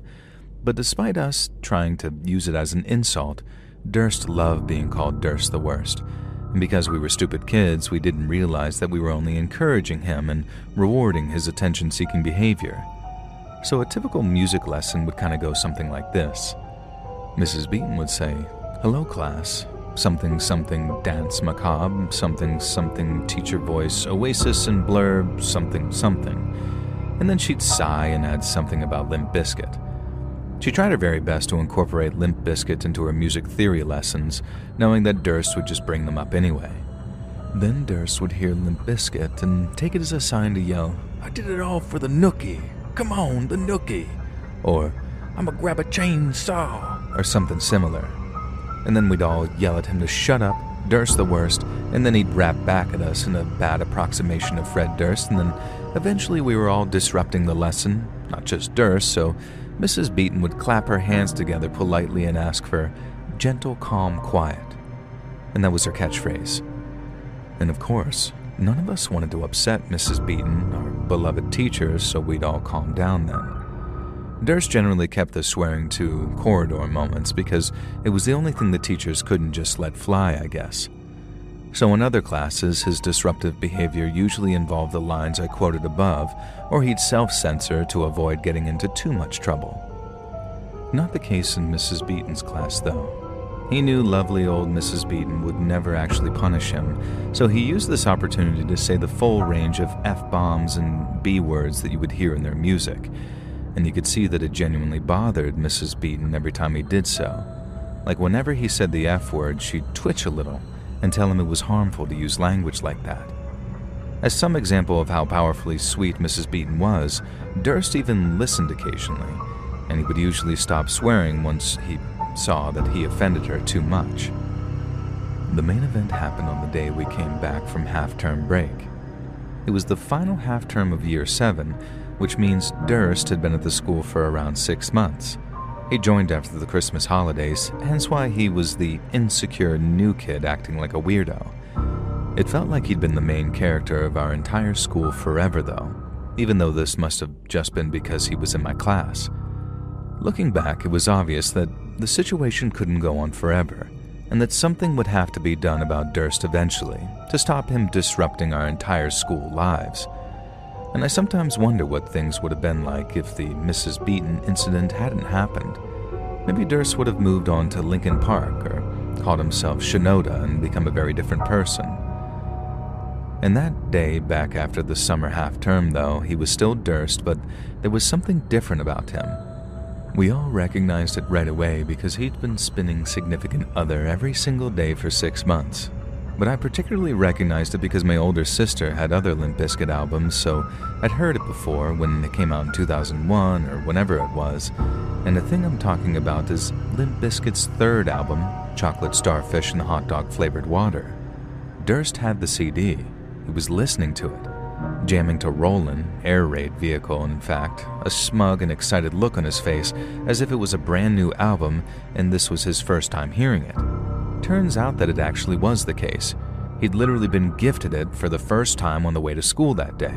Speaker 1: But despite us trying to use it as an insult, Durst loved being called Durst the Worst. And because we were stupid kids, we didn't realize that we were only encouraging him and rewarding his attention-seeking behavior. So a typical music lesson would kind of go something like this. Mrs. Beaton would say, "Hello, class. Something, something, dance macabre, something, something, teacher voice, oasis and blur, something, something." And then she'd sigh and add something about Limp Bizkit. She tried her very best to incorporate Limp Bizkit into her music theory lessons, knowing that Durst would just bring them up anyway. Then Durst would hear Limp Bizkit and take it as a sign to yell, "I did it all for the nookie. Come on, the nookie." Or, "I'ma grab a chainsaw," or something similar. And then we'd all yell at him to shut up, Durst the Worst, and then he'd rap back at us in a bad approximation of Fred Durst, and then eventually we were all disrupting the lesson, not just Durst, so Mrs. Beaton would clap her hands together politely and ask for gentle, calm, quiet. And that was her catchphrase. And of course, none of us wanted to upset Mrs. Beaton, our beloved teacher, so we'd all calm down then. Durst generally kept the swearing to corridor moments because it was the only thing the teachers couldn't just let fly, I guess. So in other classes, his disruptive behavior usually involved the lines I quoted above, or he'd self-censor to avoid getting into too much trouble. Not the case in Mrs. Beaton's class, though. He knew lovely old Mrs. Beaton would never actually punish him, so he used this opportunity to say the full range of F-bombs and B-words that you would hear in their music, and you could see that it genuinely bothered Mrs. Beaton every time he did so. Like whenever he said the F-word, she'd twitch a little and tell him it was harmful to use language like that. As some example of how powerfully sweet Mrs. Beaton was, Durst even listened occasionally, and he would usually stop swearing once he saw that he offended her too much. The main event happened on the day we came back from half-term break. It was the final half-term of Year 7, which means Durst had been at the school for around 6 months. He joined after the Christmas holidays, hence why he was the insecure new kid acting like a weirdo. It felt like he'd been the main character of our entire school forever, though, even though this must have just been because he was in my class. Looking back, it was obvious that the situation couldn't go on forever, and that something would have to be done about Durst eventually to stop him disrupting our entire school lives. And I sometimes wonder what things would have been like if the Mrs. Beaton incident hadn't happened. Maybe Durst would have moved on to Lincoln Park or called himself Shinoda and become a very different person. And that day back after the summer half-term, though, he was still Durst, but there was something different about him. We all recognized it right away because he'd been spinning significant other every single day for 6 months. But I particularly recognized it because my older sister had other Limp Bizkit albums, so I'd heard it before when it came out in 2001 or whenever it was. And the thing I'm talking about is Limp Bizkit's third album, Chocolate Starfish and the Hot Dog Flavored Water. Durst had the CD. He was listening to it, jamming to Rollin', air raid vehicle, in fact, a smug and excited look on his face as if it was a brand new album and this was his first time hearing it. Turns out that it actually was the case. He'd literally been gifted it for the first time on the way to school that day.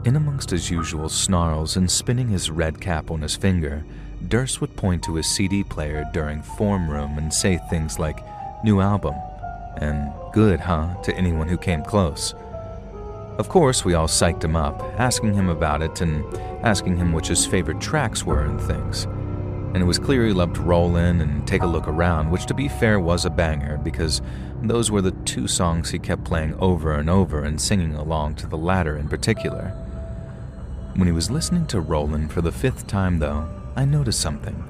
Speaker 1: In amongst his usual snarls and spinning his red cap on his finger, Durst would point to his CD player during form room and say things like, "New album," and "Good, huh?" to anyone who came close. Of course, we all psyched him up, asking him about it and asking him which his favorite tracks were and things. And it was clear he loved Rollin' and Take a Look Around, which to be fair was a banger because those were the 2 songs he kept playing over and over and singing along to the latter in particular. When he was listening to Rollin' for the 5th time, though, I noticed something.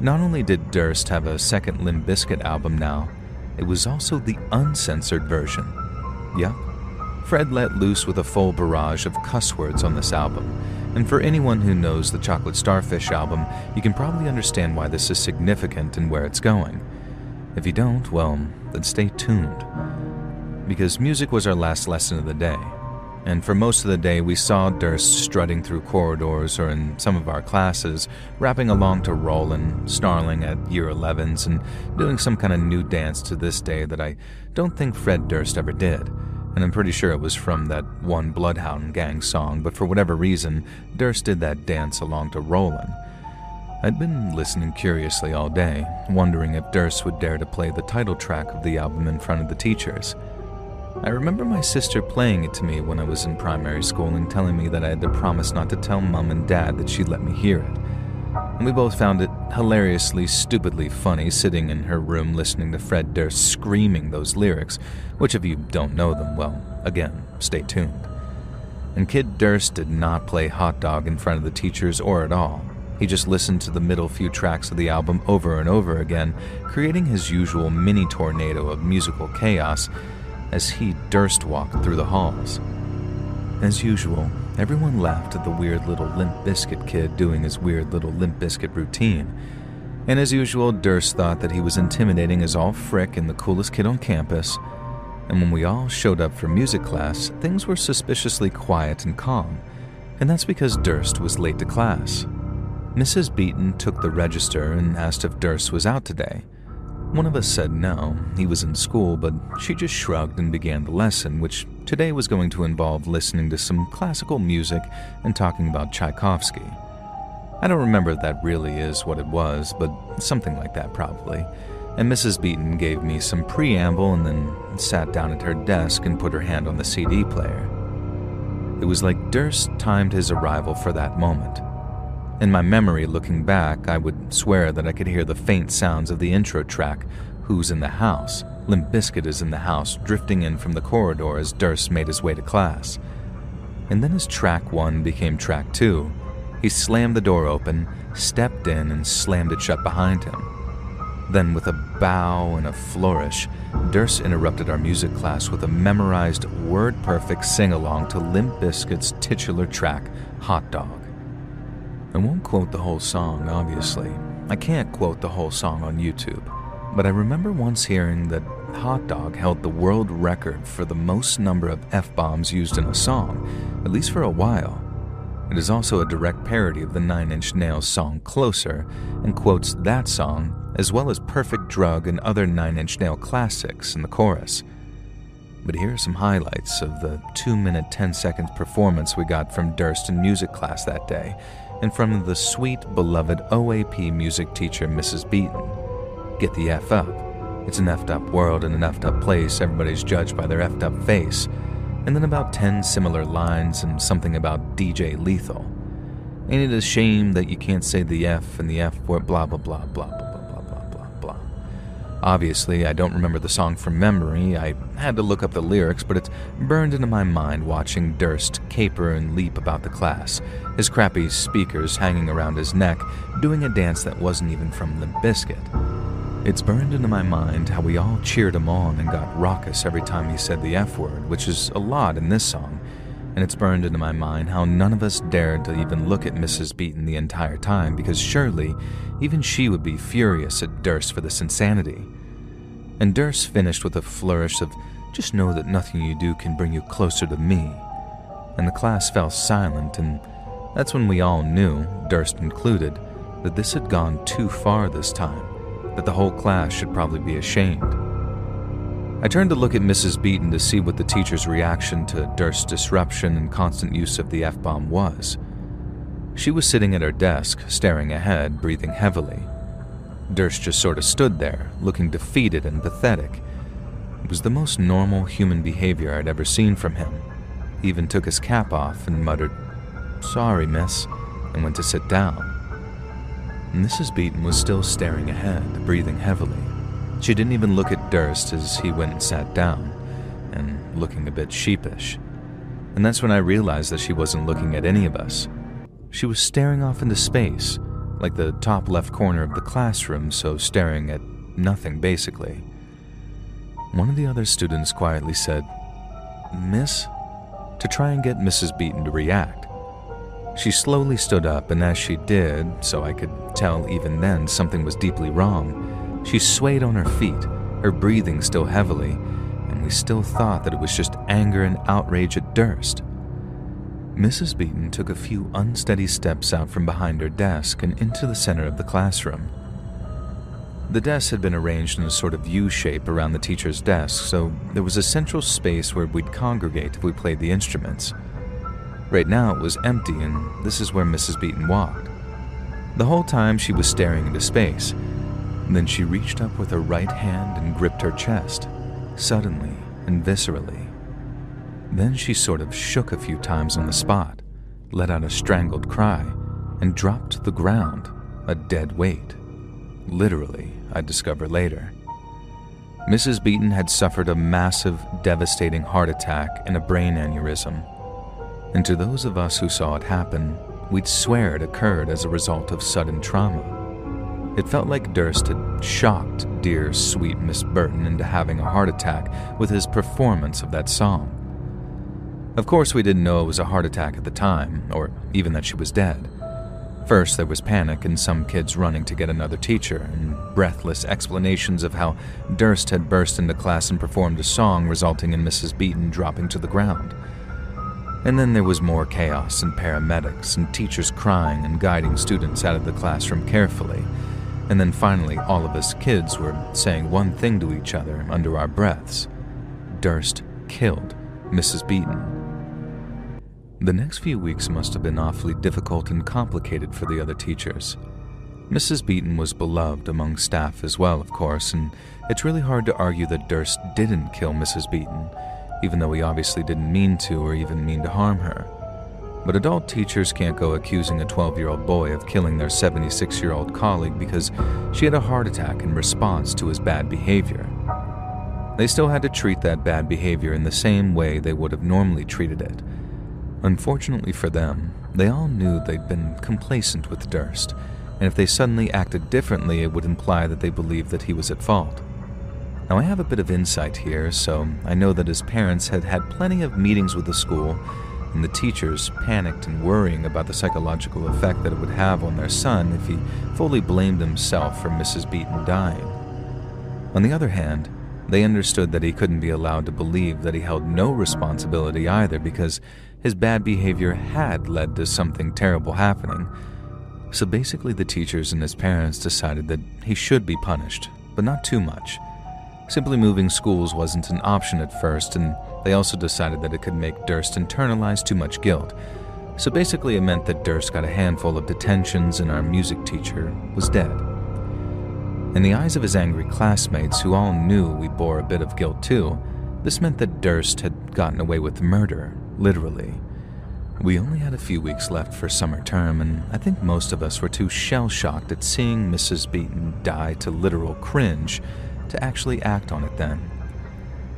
Speaker 1: Not only did Durst have a second Limp Bizkit album now, it was also the uncensored version. Yup, Fred let loose with a full barrage of cuss words on this album, and for anyone who knows the Chocolate Starfish album, you can probably understand why this is significant and where it's going. If you don't, well, then stay tuned. Because music was our last lesson of the day, and for most of the day we saw Durst strutting through corridors or in some of our classes, rapping along to Rollin', snarling at Year 11s, and doing some kind of new dance to this day that I don't think Fred Durst ever did. And I'm pretty sure it was from that one Bloodhound Gang song, but for whatever reason, Durst did that dance along to Rollin'. I'd been listening curiously all day, wondering if Durst would dare to play the title track of the album in front of the teachers. I remember my sister playing it to me when I was in primary school and telling me that I had to promise not to tell Mom and Dad that she'd let me hear it. And we both found it hilariously, stupidly funny sitting in her room listening to Fred Durst screaming those lyrics, which if you don't know them, well, again, stay tuned. And Kid Durst did not play Hot Dog in front of the teachers or at all. He just listened to the middle few tracks of the album over and over again, creating his usual mini tornado of musical chaos as he Durst walked through the halls. As usual, everyone laughed at the weird little Limp Bizkit kid doing his weird little Limp Bizkit routine. And as usual, Durst thought that he was intimidating as all frick and the coolest kid on campus. And when we all showed up for music class, things were suspiciously quiet and calm. And that's because Durst was late to class. Mrs. Beaton took the register and asked if Durst was out today. One of us said no, he was in school, but she just shrugged and began the lesson, which today was going to involve listening to some classical music and talking about Tchaikovsky. I don't remember if that really is what it was, but something like that probably. And Mrs. Beaton gave me some preamble and then sat down at her desk and put her hand on the CD player. It was like Durst timed his arrival for that moment. In my memory, looking back, I would swear that I could hear the faint sounds of the intro track, Who's in the House? Limp Bizkit is in the house, drifting in from the corridor as Durst made his way to class. And then as track 1 became track 2, he slammed the door open, stepped in, and slammed it shut behind him. Then with a bow and a flourish, Durst interrupted our music class with a memorized, word-perfect sing-along to Limp Bizkit's titular track, Hot Dog. I won't quote the whole song, obviously. I can't quote the whole song on YouTube. But I remember once hearing that Hot Dog held the world record for the most number of F-bombs used in a song, at least for a while. It is also a direct parody of the Nine Inch Nails song Closer, and quotes that song, as well as Perfect Drug and other Nine Inch Nail classics in the chorus. But here are some highlights of the 2-minute 10-second performance we got from Durst in music class that day, and from the sweet, beloved OAP music teacher, Mrs. Beaton. Get the F up. It's an effed up world and an effed up place. Everybody's judged by their effed up face. And then about 10 similar lines and something about DJ Lethal. Ain't it a shame that you can't say the F and the F word, blah, blah, blah, blah, blah, blah, blah, blah, blah. Obviously, I don't remember the song from memory. I had to look up the lyrics, but it's burned into my mind watching Durst caper and leap about the class, his crappy speakers hanging around his neck, doing a dance that wasn't even from Limp Bizkit. It's burned into my mind how we all cheered him on and got raucous every time he said the F word, which is a lot in this song. And it's burned into my mind how none of us dared to even look at Mrs. Beaton the entire time, because surely even she would be furious at Durst for this insanity. And Durst finished with a flourish of, "Just know that nothing you do can bring you closer to me." And the class fell silent, and that's when we all knew, Durst included, that this had gone too far this time, that the whole class should probably be ashamed. I turned to look at Mrs. Beaton to see what the teacher's reaction to Durst's disruption and constant use of the F-bomb was. She was sitting at her desk, staring ahead, breathing heavily. Durst just sort of stood there, looking defeated and pathetic. It was the most normal human behavior I'd ever seen from him. He even took his cap off and muttered, "Sorry, miss," and went to sit down. Mrs. Beaton was still staring ahead, breathing heavily. She didn't even look at Durst as he went and sat down, and looking a bit sheepish. And that's when I realized that she wasn't looking at any of us. She was staring off into space, like the top left corner of the classroom, so staring at nothing basically. One of the other students quietly said, "Miss?" to try and get Mrs. Beaton to react. She slowly stood up, and as she did, so I could tell even then something was deeply wrong, she swayed on her feet, her breathing still heavily, and we still thought that it was just anger and outrage at Durst. Mrs. Beaton took a few unsteady steps out from behind her desk and into the center of the classroom. The desks had been arranged in a sort of U shape around the teacher's desk, so there was a central space where we'd congregate if we played the instruments. Right now it was empty, and this is where Mrs. Beaton walked. The whole time she was staring into space. Then she reached up with her right hand and gripped her chest, suddenly and viscerally. Then she sort of shook a few times on the spot, let out a strangled cry, and dropped to the ground, a dead weight. Literally, I'd discover later. Mrs. Beaton had suffered a massive, devastating heart attack and a brain aneurysm. And to those of us who saw it happen, we'd swear it occurred as a result of sudden trauma. It felt like Durst had shocked dear, sweet Miss Burton into having a heart attack with his performance of that song. Of course, we didn't know it was a heart attack at the time, or even that she was dead. First, there was panic and some kids running to get another teacher, and breathless explanations of how Durst had burst into class and performed a song, resulting in Mrs. Beaton dropping to the ground. And then there was more chaos and paramedics and teachers crying and guiding students out of the classroom carefully. And then finally, all of us kids were saying one thing to each other under our breaths: Durst killed Mrs. Beaton. The next few weeks must have been awfully difficult and complicated for the other teachers. Mrs. Beaton was beloved among staff as well, of course, and it's really hard to argue that Durst didn't kill Mrs. Beaton, even though he obviously didn't mean to or even mean to harm her. But adult teachers can't go accusing a 12-year-old boy of killing their 76-year-old colleague because she had a heart attack in response to his bad behavior. They still had to treat that bad behavior in the same way they would have normally treated it. Unfortunately for them, they all knew they'd been complacent with Durst, and if they suddenly acted differently, it would imply that they believed that he was at fault. Now, I have a bit of insight here, so I know that his parents had had plenty of meetings with the school, and the teachers panicked and worrying about the psychological effect that it would have on their son if he fully blamed himself for Mrs. Beaton dying. On the other hand, they understood that he couldn't be allowed to believe that he held no responsibility either, because his bad behavior had led to something terrible happening. So basically the teachers and his parents decided that he should be punished, but not too much. Simply moving schools wasn't an option at first, and they also decided that it could make Durst internalize too much guilt. So basically it meant that Durst got a handful of detentions and our music teacher was dead. In the eyes of his angry classmates, who all knew we bore a bit of guilt too, this meant that Durst had gotten away with murder, literally. We only had a few weeks left for summer term, and I think most of us were too shell-shocked at seeing Mrs. Beaton die to literal cringe to actually act on it then.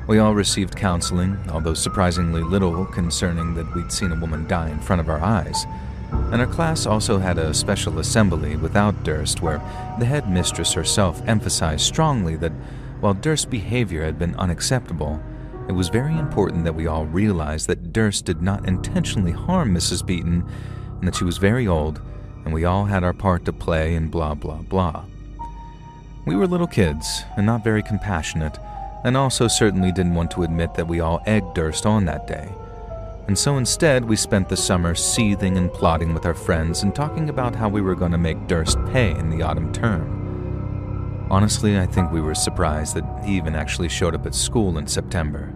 Speaker 1: We all received counseling, although surprisingly little concerning that we'd seen a woman die in front of our eyes. And our class also had a special assembly without Durst, where the head mistress herself emphasized strongly that while Durst's behavior had been unacceptable, it was very important that we all realize that Durst did not intentionally harm Mrs. Beaton, and that she was very old, and we all had our part to play, and blah blah blah. We were little kids, and not very compassionate, and also certainly didn't want to admit that we all egged Durst on that day. And so instead, we spent the summer seething and plotting with our friends and talking about how we were going to make Durst pay in the autumn term. Honestly, I think we were surprised that he even actually showed up at school in September.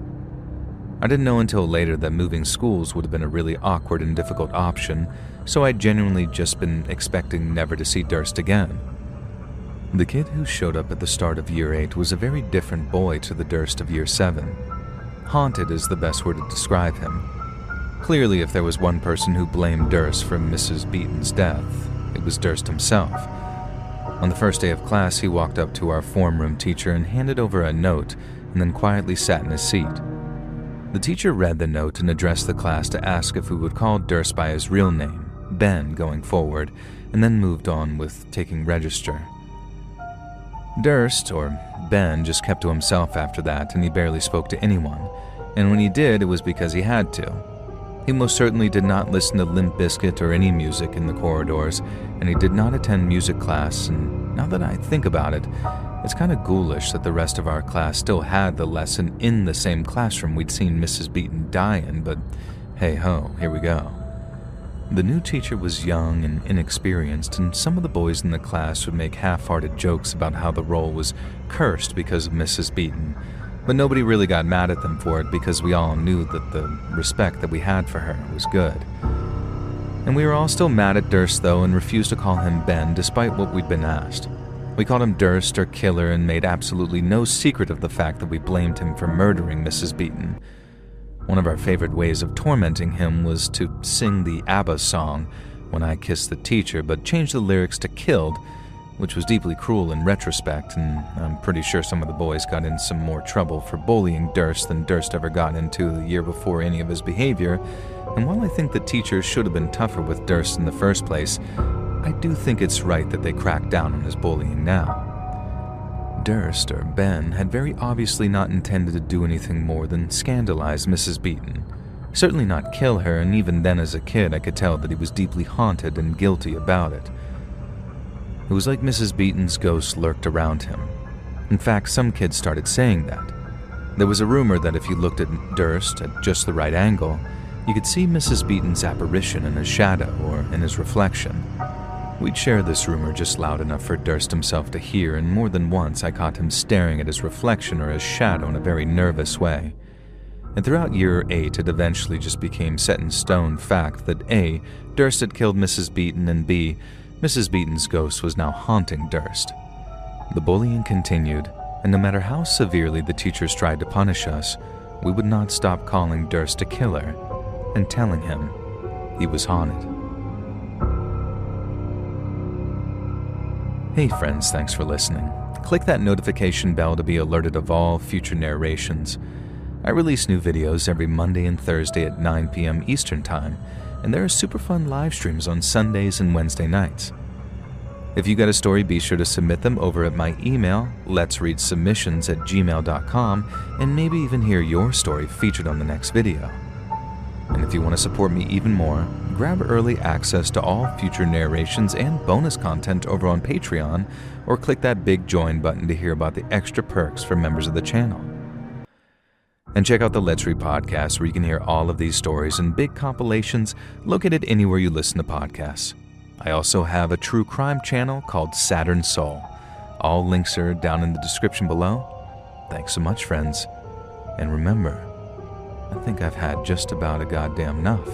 Speaker 1: I didn't know until later that moving schools would have been a really awkward and difficult option, so I'd genuinely just been expecting never to see Durst again. The kid who showed up at the start of Year 8 was a very different boy to the Durst of Year 7. Haunted is the best word to describe him. Clearly, if there was one person who blamed Durst for Mrs. Beaton's death, it was Durst himself. On the first day of class, he walked up to our form room teacher and handed over a note, and then quietly sat in his seat. The teacher read the note and addressed the class to ask if we would call Durst by his real name, Ben, going forward, and then moved on with taking register. Durst, or Ben, just kept to himself after that, and he barely spoke to anyone, And when he did, it was because he had to. He most certainly did not listen to Limp Bizkit or any music in the corridors, and he did not attend music class, and now that I think about it, it's kind of ghoulish that the rest of our class still had the lesson in the same classroom we'd seen Mrs. Beaton die in, but hey ho, here we go. The new teacher was young and inexperienced, and some of the boys in the class would make half-hearted jokes about how the role was cursed because of Mrs. Beaton, but nobody really got mad at them for it because we all knew that the respect that we had for her was good. And we were all still mad at Durst, though, and refused to call him Ben despite what we'd been asked. We called him Durst or Killer and made absolutely no secret of the fact that we blamed him for murdering Mrs. Beaton. One of our favorite ways of tormenting him was to sing the ABBA song, When I Kissed the Teacher, but change the lyrics to Killed, which was deeply cruel in retrospect, and I'm pretty sure some of the boys got in some more trouble for bullying Durst than Durst ever got into the year before any of his behavior, and while I think the teachers should have been tougher with Durst in the first place, I do think it's right that they crack down on his bullying now. Durst, or Ben, had very obviously not intended to do anything more than scandalize Mrs. Beaton. Certainly not kill her, and even then as a kid I could tell that he was deeply haunted and guilty about it. It was like Mrs. Beaton's ghost lurked around him. In fact, some kids started saying that. There was a rumor that if you looked at Durst at just the right angle, you could see Mrs. Beaton's apparition in his shadow or in his reflection. We'd share this rumor just loud enough for Durst himself to hear, and more than once I caught him staring at his reflection or his shadow in a very nervous way. And throughout year 8, it eventually just became set in stone fact that A, Durst had killed Mrs. Beaton, and B, Mrs. Beaton's ghost was now haunting Durst. The bullying continued, and no matter how severely the teachers tried to punish us, we would not stop calling Durst a killer and telling him he was haunted. Hey friends, thanks for listening. Click that notification bell to be alerted of all future narrations. I release new videos every Monday and Thursday at 9 p.m. Eastern Time, and there are super fun live streams on Sundays and Wednesday nights. If you got a story, be sure to submit them over at my email, letsreadsubmissions@gmail.com, and maybe even hear your story featured on the next video. And if you want to support me even more, grab early access to all future narrations and bonus content over on Patreon, or click that big join button to hear about the extra perks for members of the channel. And check out the Let's Read podcast, where you can hear all of these stories and big compilations located anywhere you listen to podcasts. I also have a true crime channel called Saturn Soul. All links are down in the description below. Thanks so much, friends. And remember, I think I've had just about a goddamn enough.